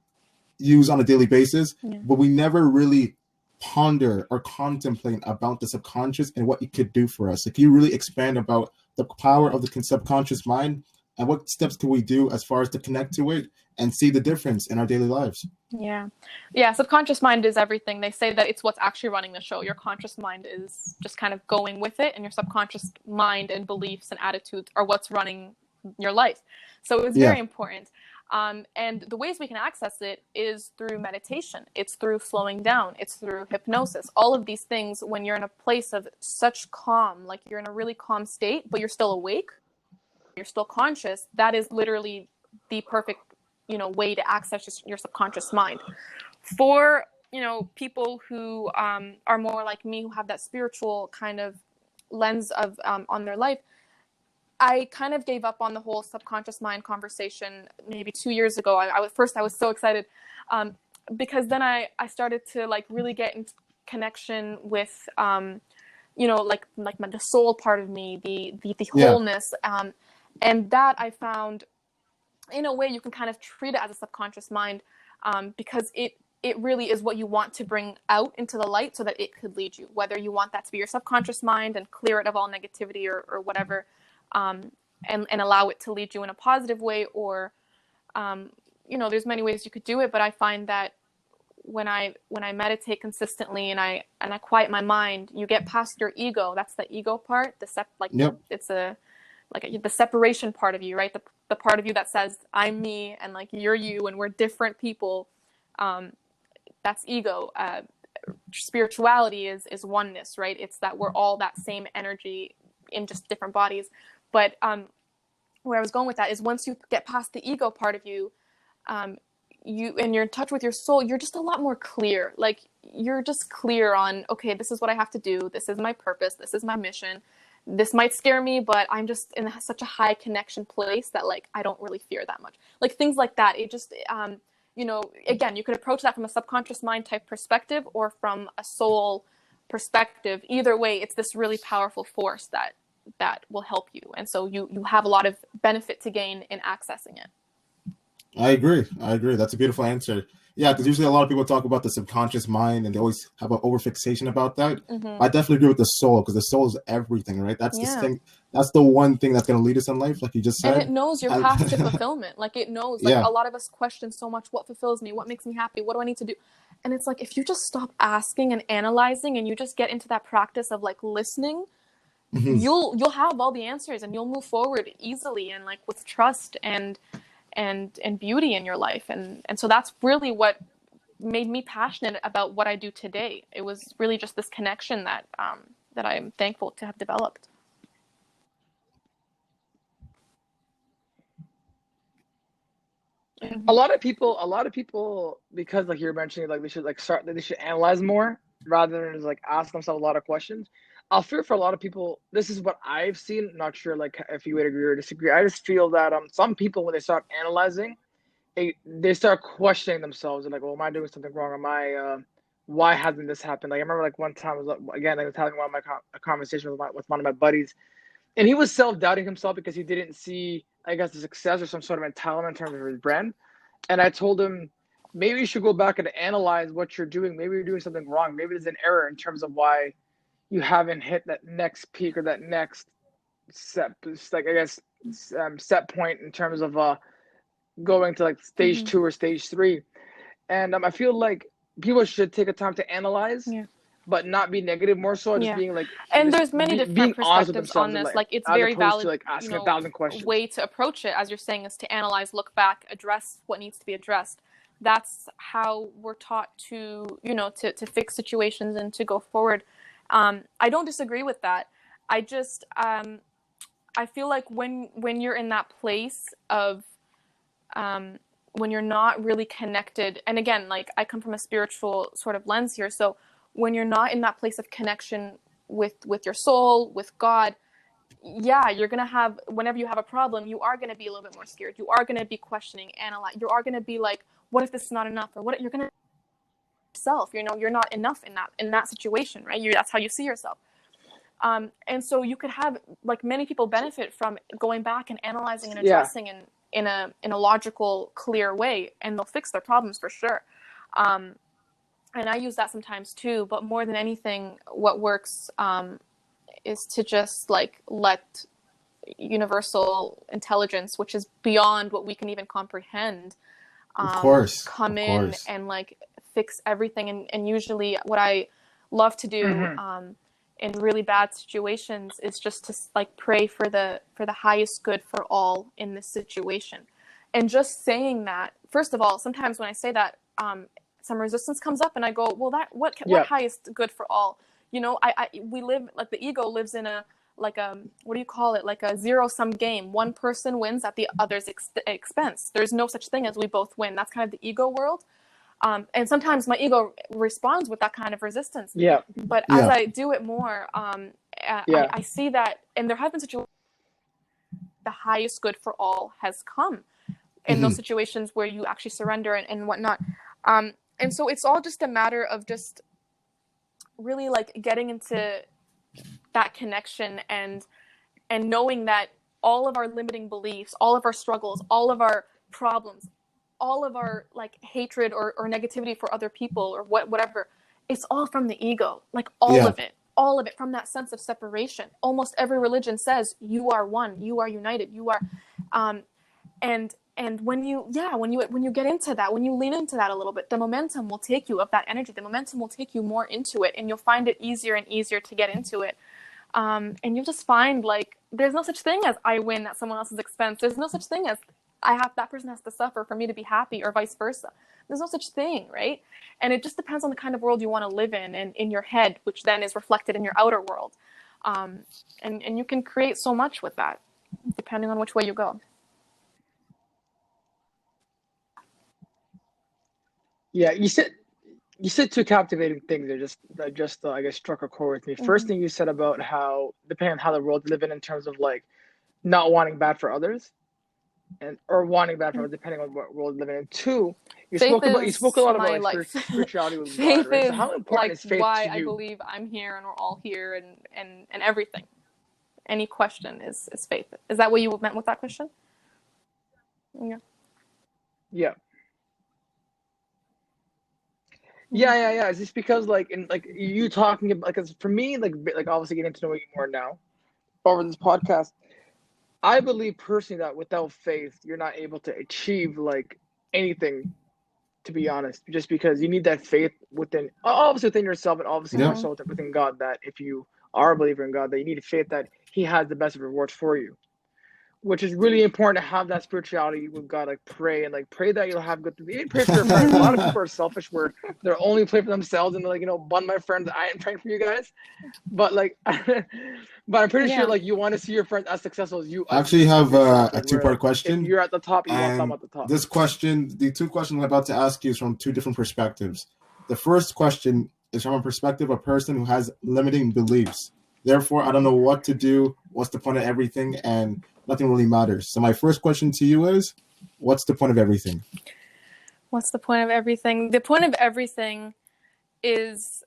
use on a daily basis, but we never really ponder or contemplate about the subconscious and what it could do for us. If you really expand about the power of the subconscious mind and what steps can we do as far as to connect to it and see the difference in our daily lives. Yeah, subconscious mind is everything. They say that it's what's actually running the show. Your conscious mind is just kind of going with it, and your subconscious mind and beliefs and attitudes are what's running your life. So it's very important. And the ways we can access it is through meditation. It's through slowing down. It's through hypnosis. All of these things, when you're in a place of such calm, like you're in a really calm state, but you're still awake, you're still conscious, that is literally the perfect, way to access your subconscious mind. For, people who are more like me, who have that spiritual kind of lens of on their life, I kind of gave up on the whole subconscious mind conversation maybe 2 years ago. I was so excited because then I started to like really get in connection with, like the soul part of me, the wholeness. And that I found, in a way, you can kind of treat it as a subconscious mind because it really is what you want to bring out into the light so that it could lead you, whether you want that to be your subconscious mind and clear it of all negativity or whatever. And allow it to lead you in a positive way, or there's many ways you could do it, but I find that when I meditate consistently and I quiet my mind, you get past your ego. That's the ego part. It's the separation part of you, right? The part of you that says I'm me and like you're you and we're different people. That's ego. Spirituality is oneness, right? It's that we're all that same energy in just different bodies. But where I was going with that is once you get past the ego part of you, and you're in touch with your soul, you're just a lot more clear. Like you're just clear on, okay, this is what I have to do. This is my purpose. This is my mission. This might scare me, but I'm just in such a high connection place that like I don't really fear that much. Like things like that. It just, again, you could approach that from a subconscious mind type perspective or from a soul perspective. Either way, it's this really powerful force that will help you, and so you have a lot of benefit to gain in accessing it. I agree. That's a beautiful answer. Yeah, because usually a lot of people talk about the subconscious mind and they always have an overfixation about that. I definitely agree with the soul, because the soul is everything, right? That's the thing. That's the one thing that's going to lead us in life, like you just said. And it knows your path to fulfillment. Like it knows. Like a lot of us question so much, what fulfills me, what makes me happy, what do I need to do? And it's like if you just stop asking and analyzing, and you just get into that practice of like listening. You'll have all the answers, and you'll move forward easily and like with trust and beauty in your life. And so that's really what made me passionate about what I do today. It was really just this connection that I'm thankful to have developed. A lot of people, because like you're mentioning, like they should analyze more rather than just like ask themselves a lot of questions. I'll fear for a lot of people. This is what I've seen. Not sure like if you would agree or disagree. I just feel that some people, when they start analyzing, they start questioning themselves and like, well, am I doing something wrong? Am I why hasn't this happened? Like I remember like one time I was having a conversation with one of my buddies, and he was self-doubting himself because he didn't see, I guess, the success or some sort of entitlement in terms of his brand. And I told him, maybe you should go back and analyze what you're doing. Maybe you're doing something wrong. Maybe there's an error in terms of why you haven't hit that next peak or that next set, like I guess, set point in terms of going to like stage 2 or stage 3. And I feel like people should take a time to analyze, but not be negative, more so just being like. And there's many different perspectives on this. Like it's very valid. To, like asking 1,000 questions. Way to approach it, as you're saying, is to analyze, look back, address what needs to be addressed. That's how we're taught to, to fix situations and to go forward. I don't disagree with that. I just, I feel like when you're in that place of, when you're not really connected, and again, like I come from a spiritual sort of lens here. So when you're not in that place of connection with your soul, with God, you're going to have, whenever you have a problem, you are going to be a little bit more scared. You are going to be questioning, analyze. You are going to be like, what if this is not enough? Or what you're going to yourself, you're not enough in that situation, right? That's how you see yourself. And so you could have, like, many people benefit from going back and analyzing and addressing in a logical, clear way, and they'll fix their problems for sure. And I use that sometimes too, but more than anything, what works is to just like let universal intelligence, which is beyond what we can even comprehend, come in and like fix everything. And usually what I love to do in really bad situations is just to like pray for the highest good for all in this situation. And just saying that, first of all, sometimes when I say that, some resistance comes up and I go, well, what highest good for all? You know, we live, like the ego lives in a, like a, what do you call it? Like a zero-sum game. One person wins at the other's expense. There's no such thing as we both win. That's kind of the ego world. And sometimes my ego responds with that kind of resistance. Yeah. But as I do it more, I see that, and there have been situations the highest good for all has come in those situations where you actually surrender and whatnot. And so it's all just a matter of just really like getting into that connection and knowing that all of our limiting beliefs, all of our struggles, all of our problems, all of our like hatred or negativity for other people or whatever, it's all from the ego, like all of it from that sense of separation. Almost every religion says you are one, you are united, you are, and when you get into that, when you lean into that a little bit, the momentum will take you of that energy. The momentum will take you more into it, and you'll find it easier and easier to get into it. And you'll just find like there's no such thing as I win at someone else's expense. There's no such thing as that person has to suffer for me to be happy, or vice versa. There's no such thing, right? And it just depends on the kind of world you want to live in, and in your head, which then is reflected in your outer world. And you can create so much with that, depending on which way you go. Yeah, you said two captivating things that just I guess struck a chord with me. First thing you said about how depending on how the world you live in terms of like not wanting bad for others, or wanting bad for others depending on what world you live in. And two, you spoke a lot about like spirituality with faith God, right? So is how important is faith why to you? I believe I'm here and we're all here and everything. Any question is faith. Is that what you meant with that question? Yeah. Yeah. Yeah. It's just because like in like you talking about, because for me like obviously getting to know you more now over this podcast, I believe personally that without faith you're not able to achieve like anything, to be honest, just because you need that faith obviously within yourself, and obviously more so within God, that if you are a believer in God, that you need faith that He has the best of rewards for you. Which is really important to have that spirituality with God, like pray that you'll have good. You pray for your friends. A lot of people are selfish, where they're only praying for themselves, and they're like, bun my friends, I ain't praying for you guys. But like, but I'm pretty sure like you want to see your friends as successful as you. I actually have a two-part question. If you're at the top, you want them at the top. This question, the two questions I'm about to ask you, is from two different perspectives. The first question is from a perspective of a person who has limiting beliefs. Therefore, I don't know what to do. What's the point of everything? And nothing really matters. So my first question to you is, what's the point of everything? What's the point of everything? The point of everything is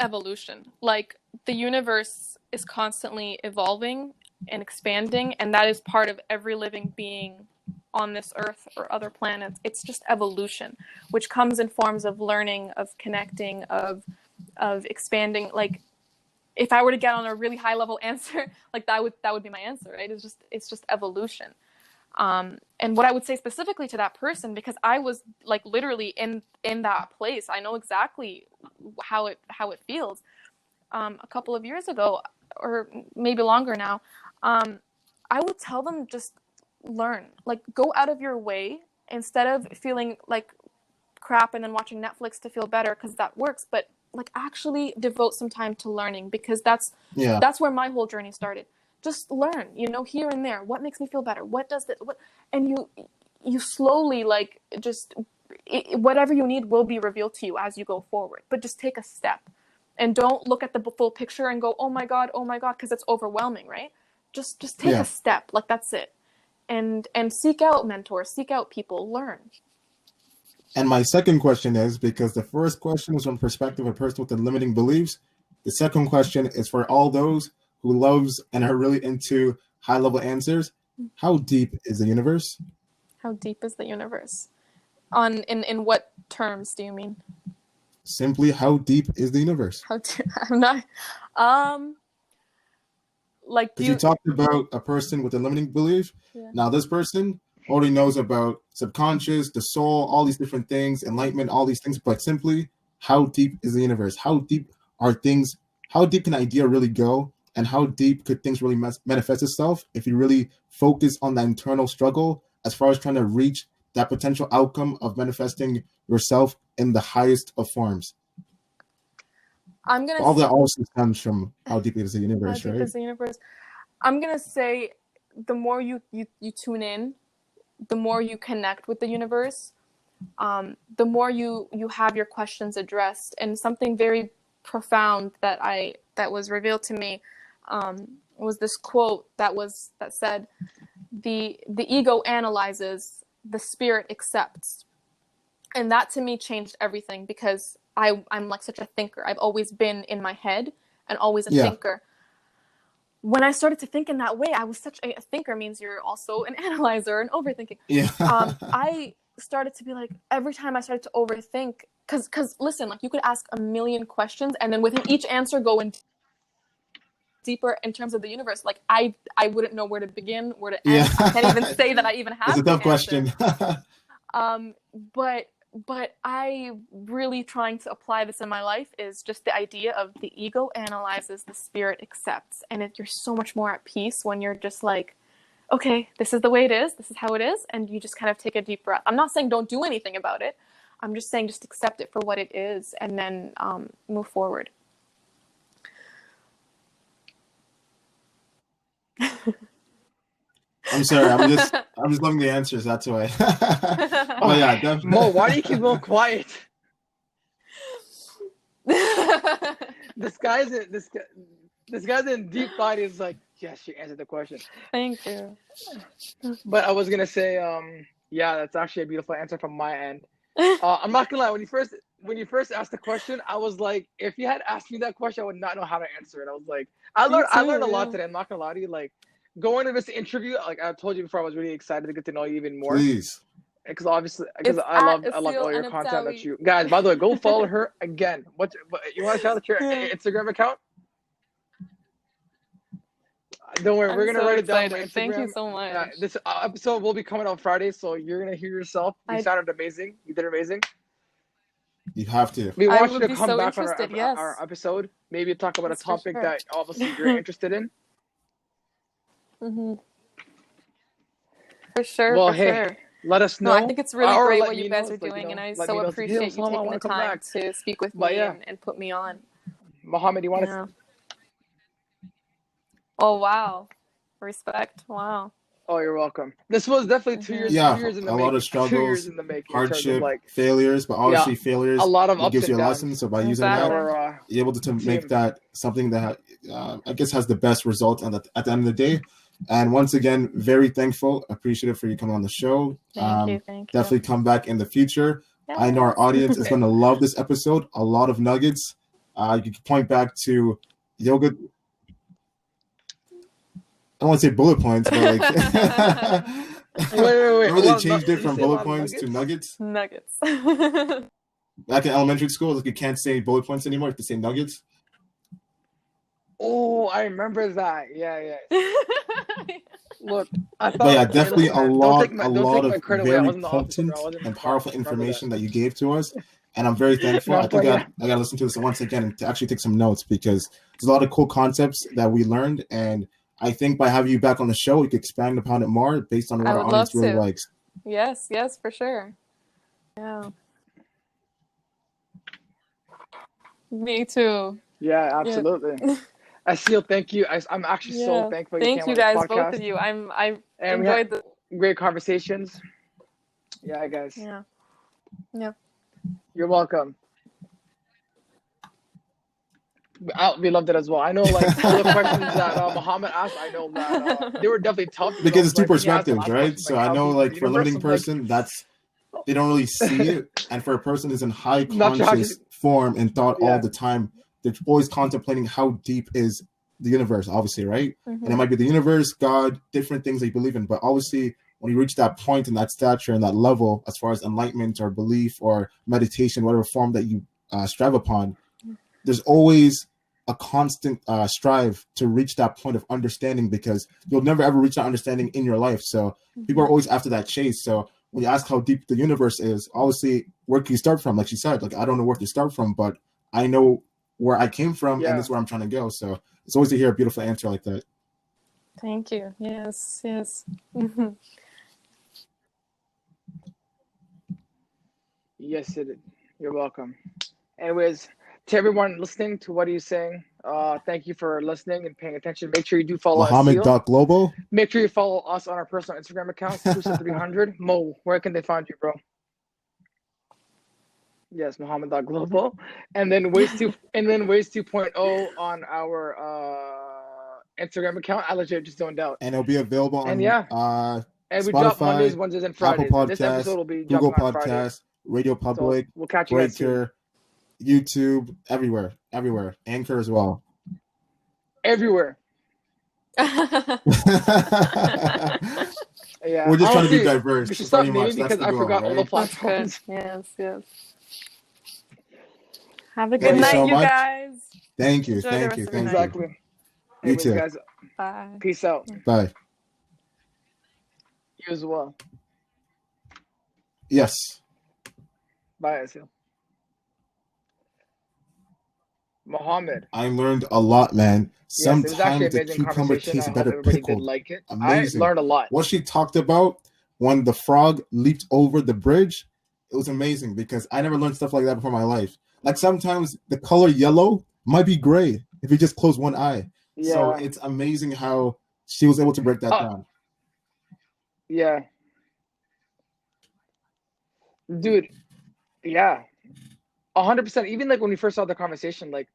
evolution. Like the universe is constantly evolving and expanding, and that is part of every living being on this earth or other planets. It's just evolution, which comes in forms of learning, of connecting, of expanding. Like if I were to get on a really high level answer, like that would be my answer, right? It's just evolution. And what I would say specifically to that person, because I was like literally in that place, I know exactly how it feels. A couple of years ago, or maybe longer now, I would tell them just learn, like go out of your way instead of feeling like crap and then watching Netflix to feel better, because that works, but like actually devote some time to learning, because that's where my whole journey started. Just learn, here and there. What makes me feel better? What does that? And you slowly like whatever you need will be revealed to you as you go forward. But just take a step, and don't look at the full picture and go, oh my god, because it's overwhelming, right? Just take a step, like that's it, and seek out mentors, seek out people, learn. And my second question is, because the first question was from the perspective of a person with the limiting beliefs, the second question is for all those who loves and are really into high-level answers. How deep is the universe? How deep is the universe? In what terms do you mean? Simply, how deep is the universe? I'm not. Like Because you talked about a person with a limiting belief. Yeah. Now, this person already knows about subconscious, the soul, all these different things, enlightenment, all these things. But simply, how deep is the universe? How deep are things? How deep can an idea really go? And how deep could things really manifest itself if you really focus on that internal struggle as far as trying to reach that potential outcome of manifesting yourself in the highest of forms? All that also stems from how deep is the universe, right? How deep is the universe? I'm gonna say the more you tune in, the more you connect with the universe, the more you have your questions addressed. And something very profound that was revealed to me was this quote that said, the ego analyzes, the spirit accepts. And that to me changed everything, because I'm like such a thinker. I've always been in my head and always a thinker. When I started to think in that way, I was such a thinker, means you're also an analyzer and overthinking. Yeah. I started to be like, every time I started to overthink, because listen, like you could ask a million questions and then within each answer go in deeper in terms of the universe. Like I wouldn't know where to begin, where to end. I can't even say that I even have. It's a tough question. But I really trying to apply this in my life is just the idea of the ego analyzes, the spirit accepts. And you're so much more at peace when you're just like, okay, this is the way it is. This is how it is. And you just kind of take a deep breath. I'm not saying don't do anything about it. I'm just saying just accept it for what it is and then move forward. I'm sorry. I'm just loving the answers. That's why. Oh yeah, definitely. Mo, why do you keep Mo quiet? This guy's in deep thought. He's like, yes, she answered the question. Thank you. But I was gonna say, yeah, that's actually a beautiful answer from my end. I'm not gonna lie. When you first asked the question, I was like, if you had asked me that question, I would not know how to answer it. I was like, I learned a lot today. I'm not gonna lie to you. Like, going to this interview, like I told you before, I was really excited to get to know you even more. Please. Because obviously, because I love all your content that you guys. By the way, go follow her again. What you want to shout out your Instagram account? Don't worry, we're gonna write it down on Instagram. Thank you so much. This episode will be coming on Friday, so you're gonna hear yourself. You sounded amazing. You did amazing. You have to. We want you to come back on our episode. Maybe talk about a topic that obviously you're interested in. Mm-hmm. For sure. Well, for sure. Let us know. No, I think it's really great what you guys are doing, and I so appreciate you taking the time to speak with me and put me on. Mohammed, you want to? Oh wow, respect! Wow. Oh, you're welcome. This was definitely 2 years. Yeah, 2 years in the a making. lot of struggles, 2 years in the making, hardship, like, failures, but obviously failures. A lot of ups gives you and a downs. lesson. So by using that, you're able to make that something that I guess has the best result at the end of the day. And once again, very thankful, appreciative for you coming on the show. Thank you. Definitely come back in the future. Yes. I know our audience is going to love this episode. A lot of nuggets. You can point back to yoga. I don't want to say bullet points, but like wait. Remember they changed it from bullet points to nuggets? Nuggets. Back in elementary school, like you can't say bullet points anymore. You have to say nuggets. Oh, I remember that. Yeah. Look, definitely a lot of very potent and powerful information that you gave to us, and I'm very thankful. I think I got to listen to this once again and to actually take some notes, because there's a lot of cool concepts that we learned, and I think by having you back on the show, we could expand upon it more based on what our audience really likes. Yes, for sure. Yeah. Me too. Yeah, absolutely. Yeah. Aseel, thank you. I'm actually so thankful you came on the podcast. Thank you guys, both of you. I enjoyed the great conversations. Yeah, guys. Yeah. You're welcome. We loved it as well. I know, like, all the questions that Mohammed asked, I know that they were definitely tough. Because it's two perspectives, right? So I know, like, for a limiting person, they don't really see it. And for a person who's in high conscious form and thought all the time, they're always contemplating how deep is the universe, obviously, right? Mm-hmm. And it might be the universe, God, different things that you believe in. But obviously, when you reach that point and that stature and that level, as far as enlightenment or belief or meditation, whatever form that you strive upon, there's always a constant strive to reach that point of understanding, because you'll never ever reach that understanding in your life. So people are always after that chase. So when you ask how deep the universe is, obviously, where can you start from? Like she said, like, I don't know where to start from, but I know where I came from, and this is where I'm trying to go. So it's always to hear a beautiful answer like that. Thank you. Yes. Yes, you're welcome. Anyways, to everyone listening to what he's saying, thank you for listening and paying attention. Make sure you do follow Aseel. Mohammed.global. Make sure you follow us on our personal Instagram accounts, Kusa300. Mo, where can they find you, bro? Yes, Mohammed.global. And then Ways 2.0 on our Instagram account. I legit just zoned out. And it'll be available on and we Spotify, drop Mondays, Wednesdays, and Fridays. Apple Podcasts, This episode will be Google dropping on Friday. Podcasts, Radio Public, So we'll catch you guys soon. Breaker, YouTube, everywhere. Anchor as well. Everywhere. Mm-hmm. Yeah, We're just trying to be diverse. We should stop naming That's because the I goal, forgot right? all the platforms. Yes. Have a Thank good you night, so you much. guys. Thank you. Enjoy the rest of your night. Exactly. You Anyways, too. guys, Bye. peace out. Bye. You as well. Yes. Bye, Aseel. Mohammed. I learned a lot, man. Yes, it was actually Sometimes an the amazing cucumber conversation. tastes I hope better everybody pickled. did like it. Amazing. I learned a lot. What she talked about when the frog leaped over the bridge, it was amazing, because I never learned stuff like that before in my life. Like, sometimes the color yellow might be gray if you just close one eye. Yeah. So it's amazing how she was able to break that down. Yeah. Dude, yeah. 100%. Even like when we first saw the conversation, like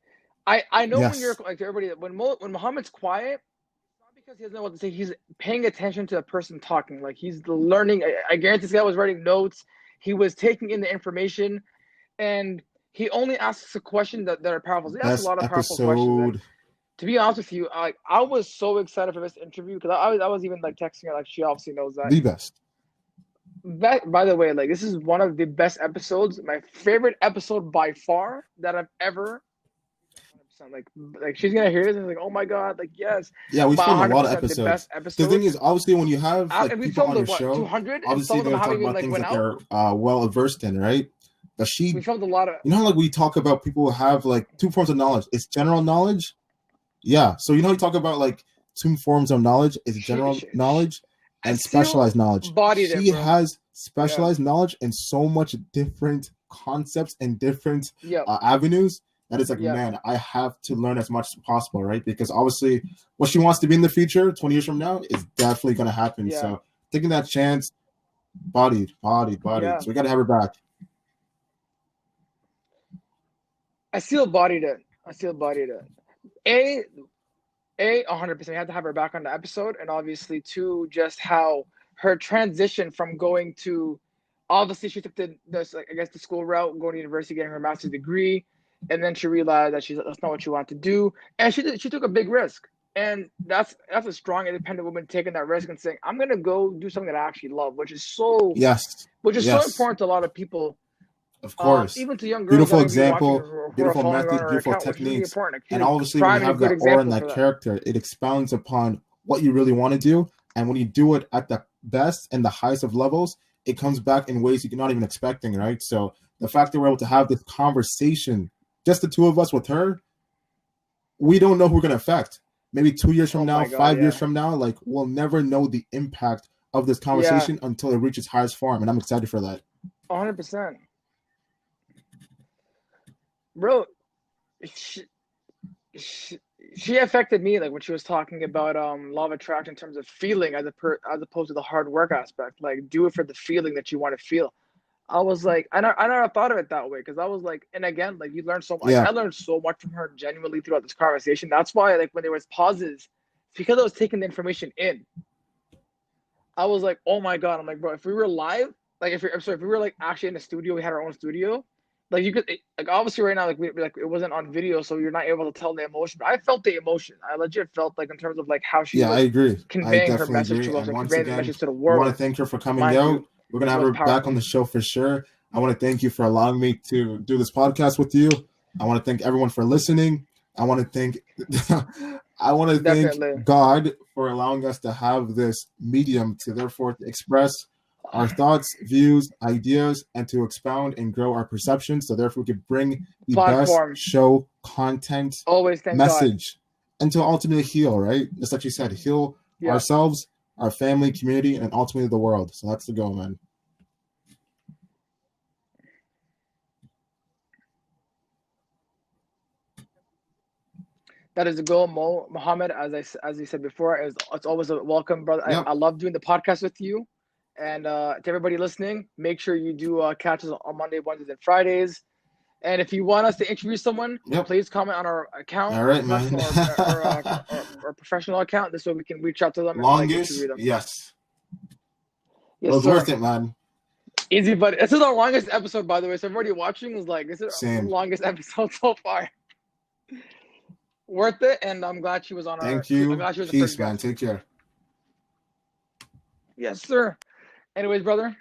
I know when you're like everybody when Muhammad's quiet, it's not because he doesn't know what to say. He's paying attention to the person talking. Like he's learning. I guarantee this guy was writing notes. He was taking in the information, and he only asks a question that are powerful. He asks a lot of powerful questions. And to be honest with you, I was so excited for this interview, because I was even like texting her, like she obviously knows that. The best. By the way, like this is one of the best episodes, my favorite episode by far that I've ever. Like she's gonna hear this and like, oh my god, like yes. Yeah, we filmed a lot of episodes. The best episodes. The thing is, obviously, when you have like, and we people filmed on your show, 200, obviously they're talking about things that they're well versed in, right? But we filmed a lot of. You know how like we talk about people who have like two forms of knowledge. It's general knowledge. Yeah. So you know, we talk about like two forms of knowledge. It's general knowledge and specialized knowledge. She has specialized knowledge in so much different concepts and different avenues that it's like, man, I have to learn as much as possible, right? Because obviously what she wants to be in the future, 20 years from now, is definitely going to happen. Yeah. So taking that chance, bodied. Yeah. So we got to have her back. I still bodied it. A 100%. We had to have her back on the episode, and obviously, two, just how her transition from going to, obviously, she took the school route, going to university, getting her master's degree, and then she realized that that's not what she wanted to do, and she took a big risk, and that's a strong, independent woman taking that risk and saying, "I'm gonna go do something that I actually love," which is so important to a lot of people. Of course, even to young girls. Beautiful example, beautiful method, beautiful techniques, really and obviously when you have that aura and that character, it expounds upon what you really want to do, and when you do it at the best and the highest of levels, it comes back in ways you're not even expecting, right? So the fact that we're able to have this conversation, just the two of us with her, we don't know who we're gonna affect. Maybe 2 years from now, 5 years from now, like we'll never know the impact of this conversation until it reaches highest form, and I'm excited for that. 100%. Bro, she affected me, like when she was talking about law of attraction in terms of feeling as opposed to the hard work aspect. Like, do it for the feeling that you want to feel. I was like, I never thought of it that way, because I was like, and again, like you learn so much. I learned so much from her genuinely throughout this conversation. That's why, like, when there was pauses, it's because I was taking the information in. I was like, oh my god, I'm like, bro, if we were live, like if we were like actually in the studio, we had our own studio, like you could like obviously right now like it wasn't on video, so you're not able to tell the emotion. But I felt the emotion. I legit felt like in terms of like how she Yeah, I was agree. I conveying her definitely message agree. to us And and once conveying the again, message to the we want to world. thank her for coming Mind out. you, We're gonna it have was her back powerful. on the show for sure. I want to thank you for allowing me to do this podcast with you. I want to thank everyone for listening. I want to thank I want to thank Definitely. God for allowing us to have this medium to therefore express our thoughts, views, ideas, and to expound and grow our perceptions. So therefore we could bring the best Platform. show, content, Always thank God. message, and to ultimately heal, right? Just like you said, heal Yeah. ourselves, our family, community, and ultimately the world. So that's the goal, man. That is the goal, Mohammed. As you said before, it's always a welcome, brother. Yep. I love doing the podcast with you, and to everybody listening, make sure you do catch us on Monday, Wednesdays, and Fridays. And if you want us to interview someone, Yep. please comment on our account, All right, personal man. or professional account. This way we can reach out to them and Longest, interview them. yes. Yes, It was sir. worth it, man. Easy, but this is our longest episode, by the way. So everybody watching was like, this is Same. the longest episode so far. Worth it, and I'm glad she was on our. Thank you. I'm glad she was the Peace, first man. guest. Take care. Yes, sir. Anyways, brother,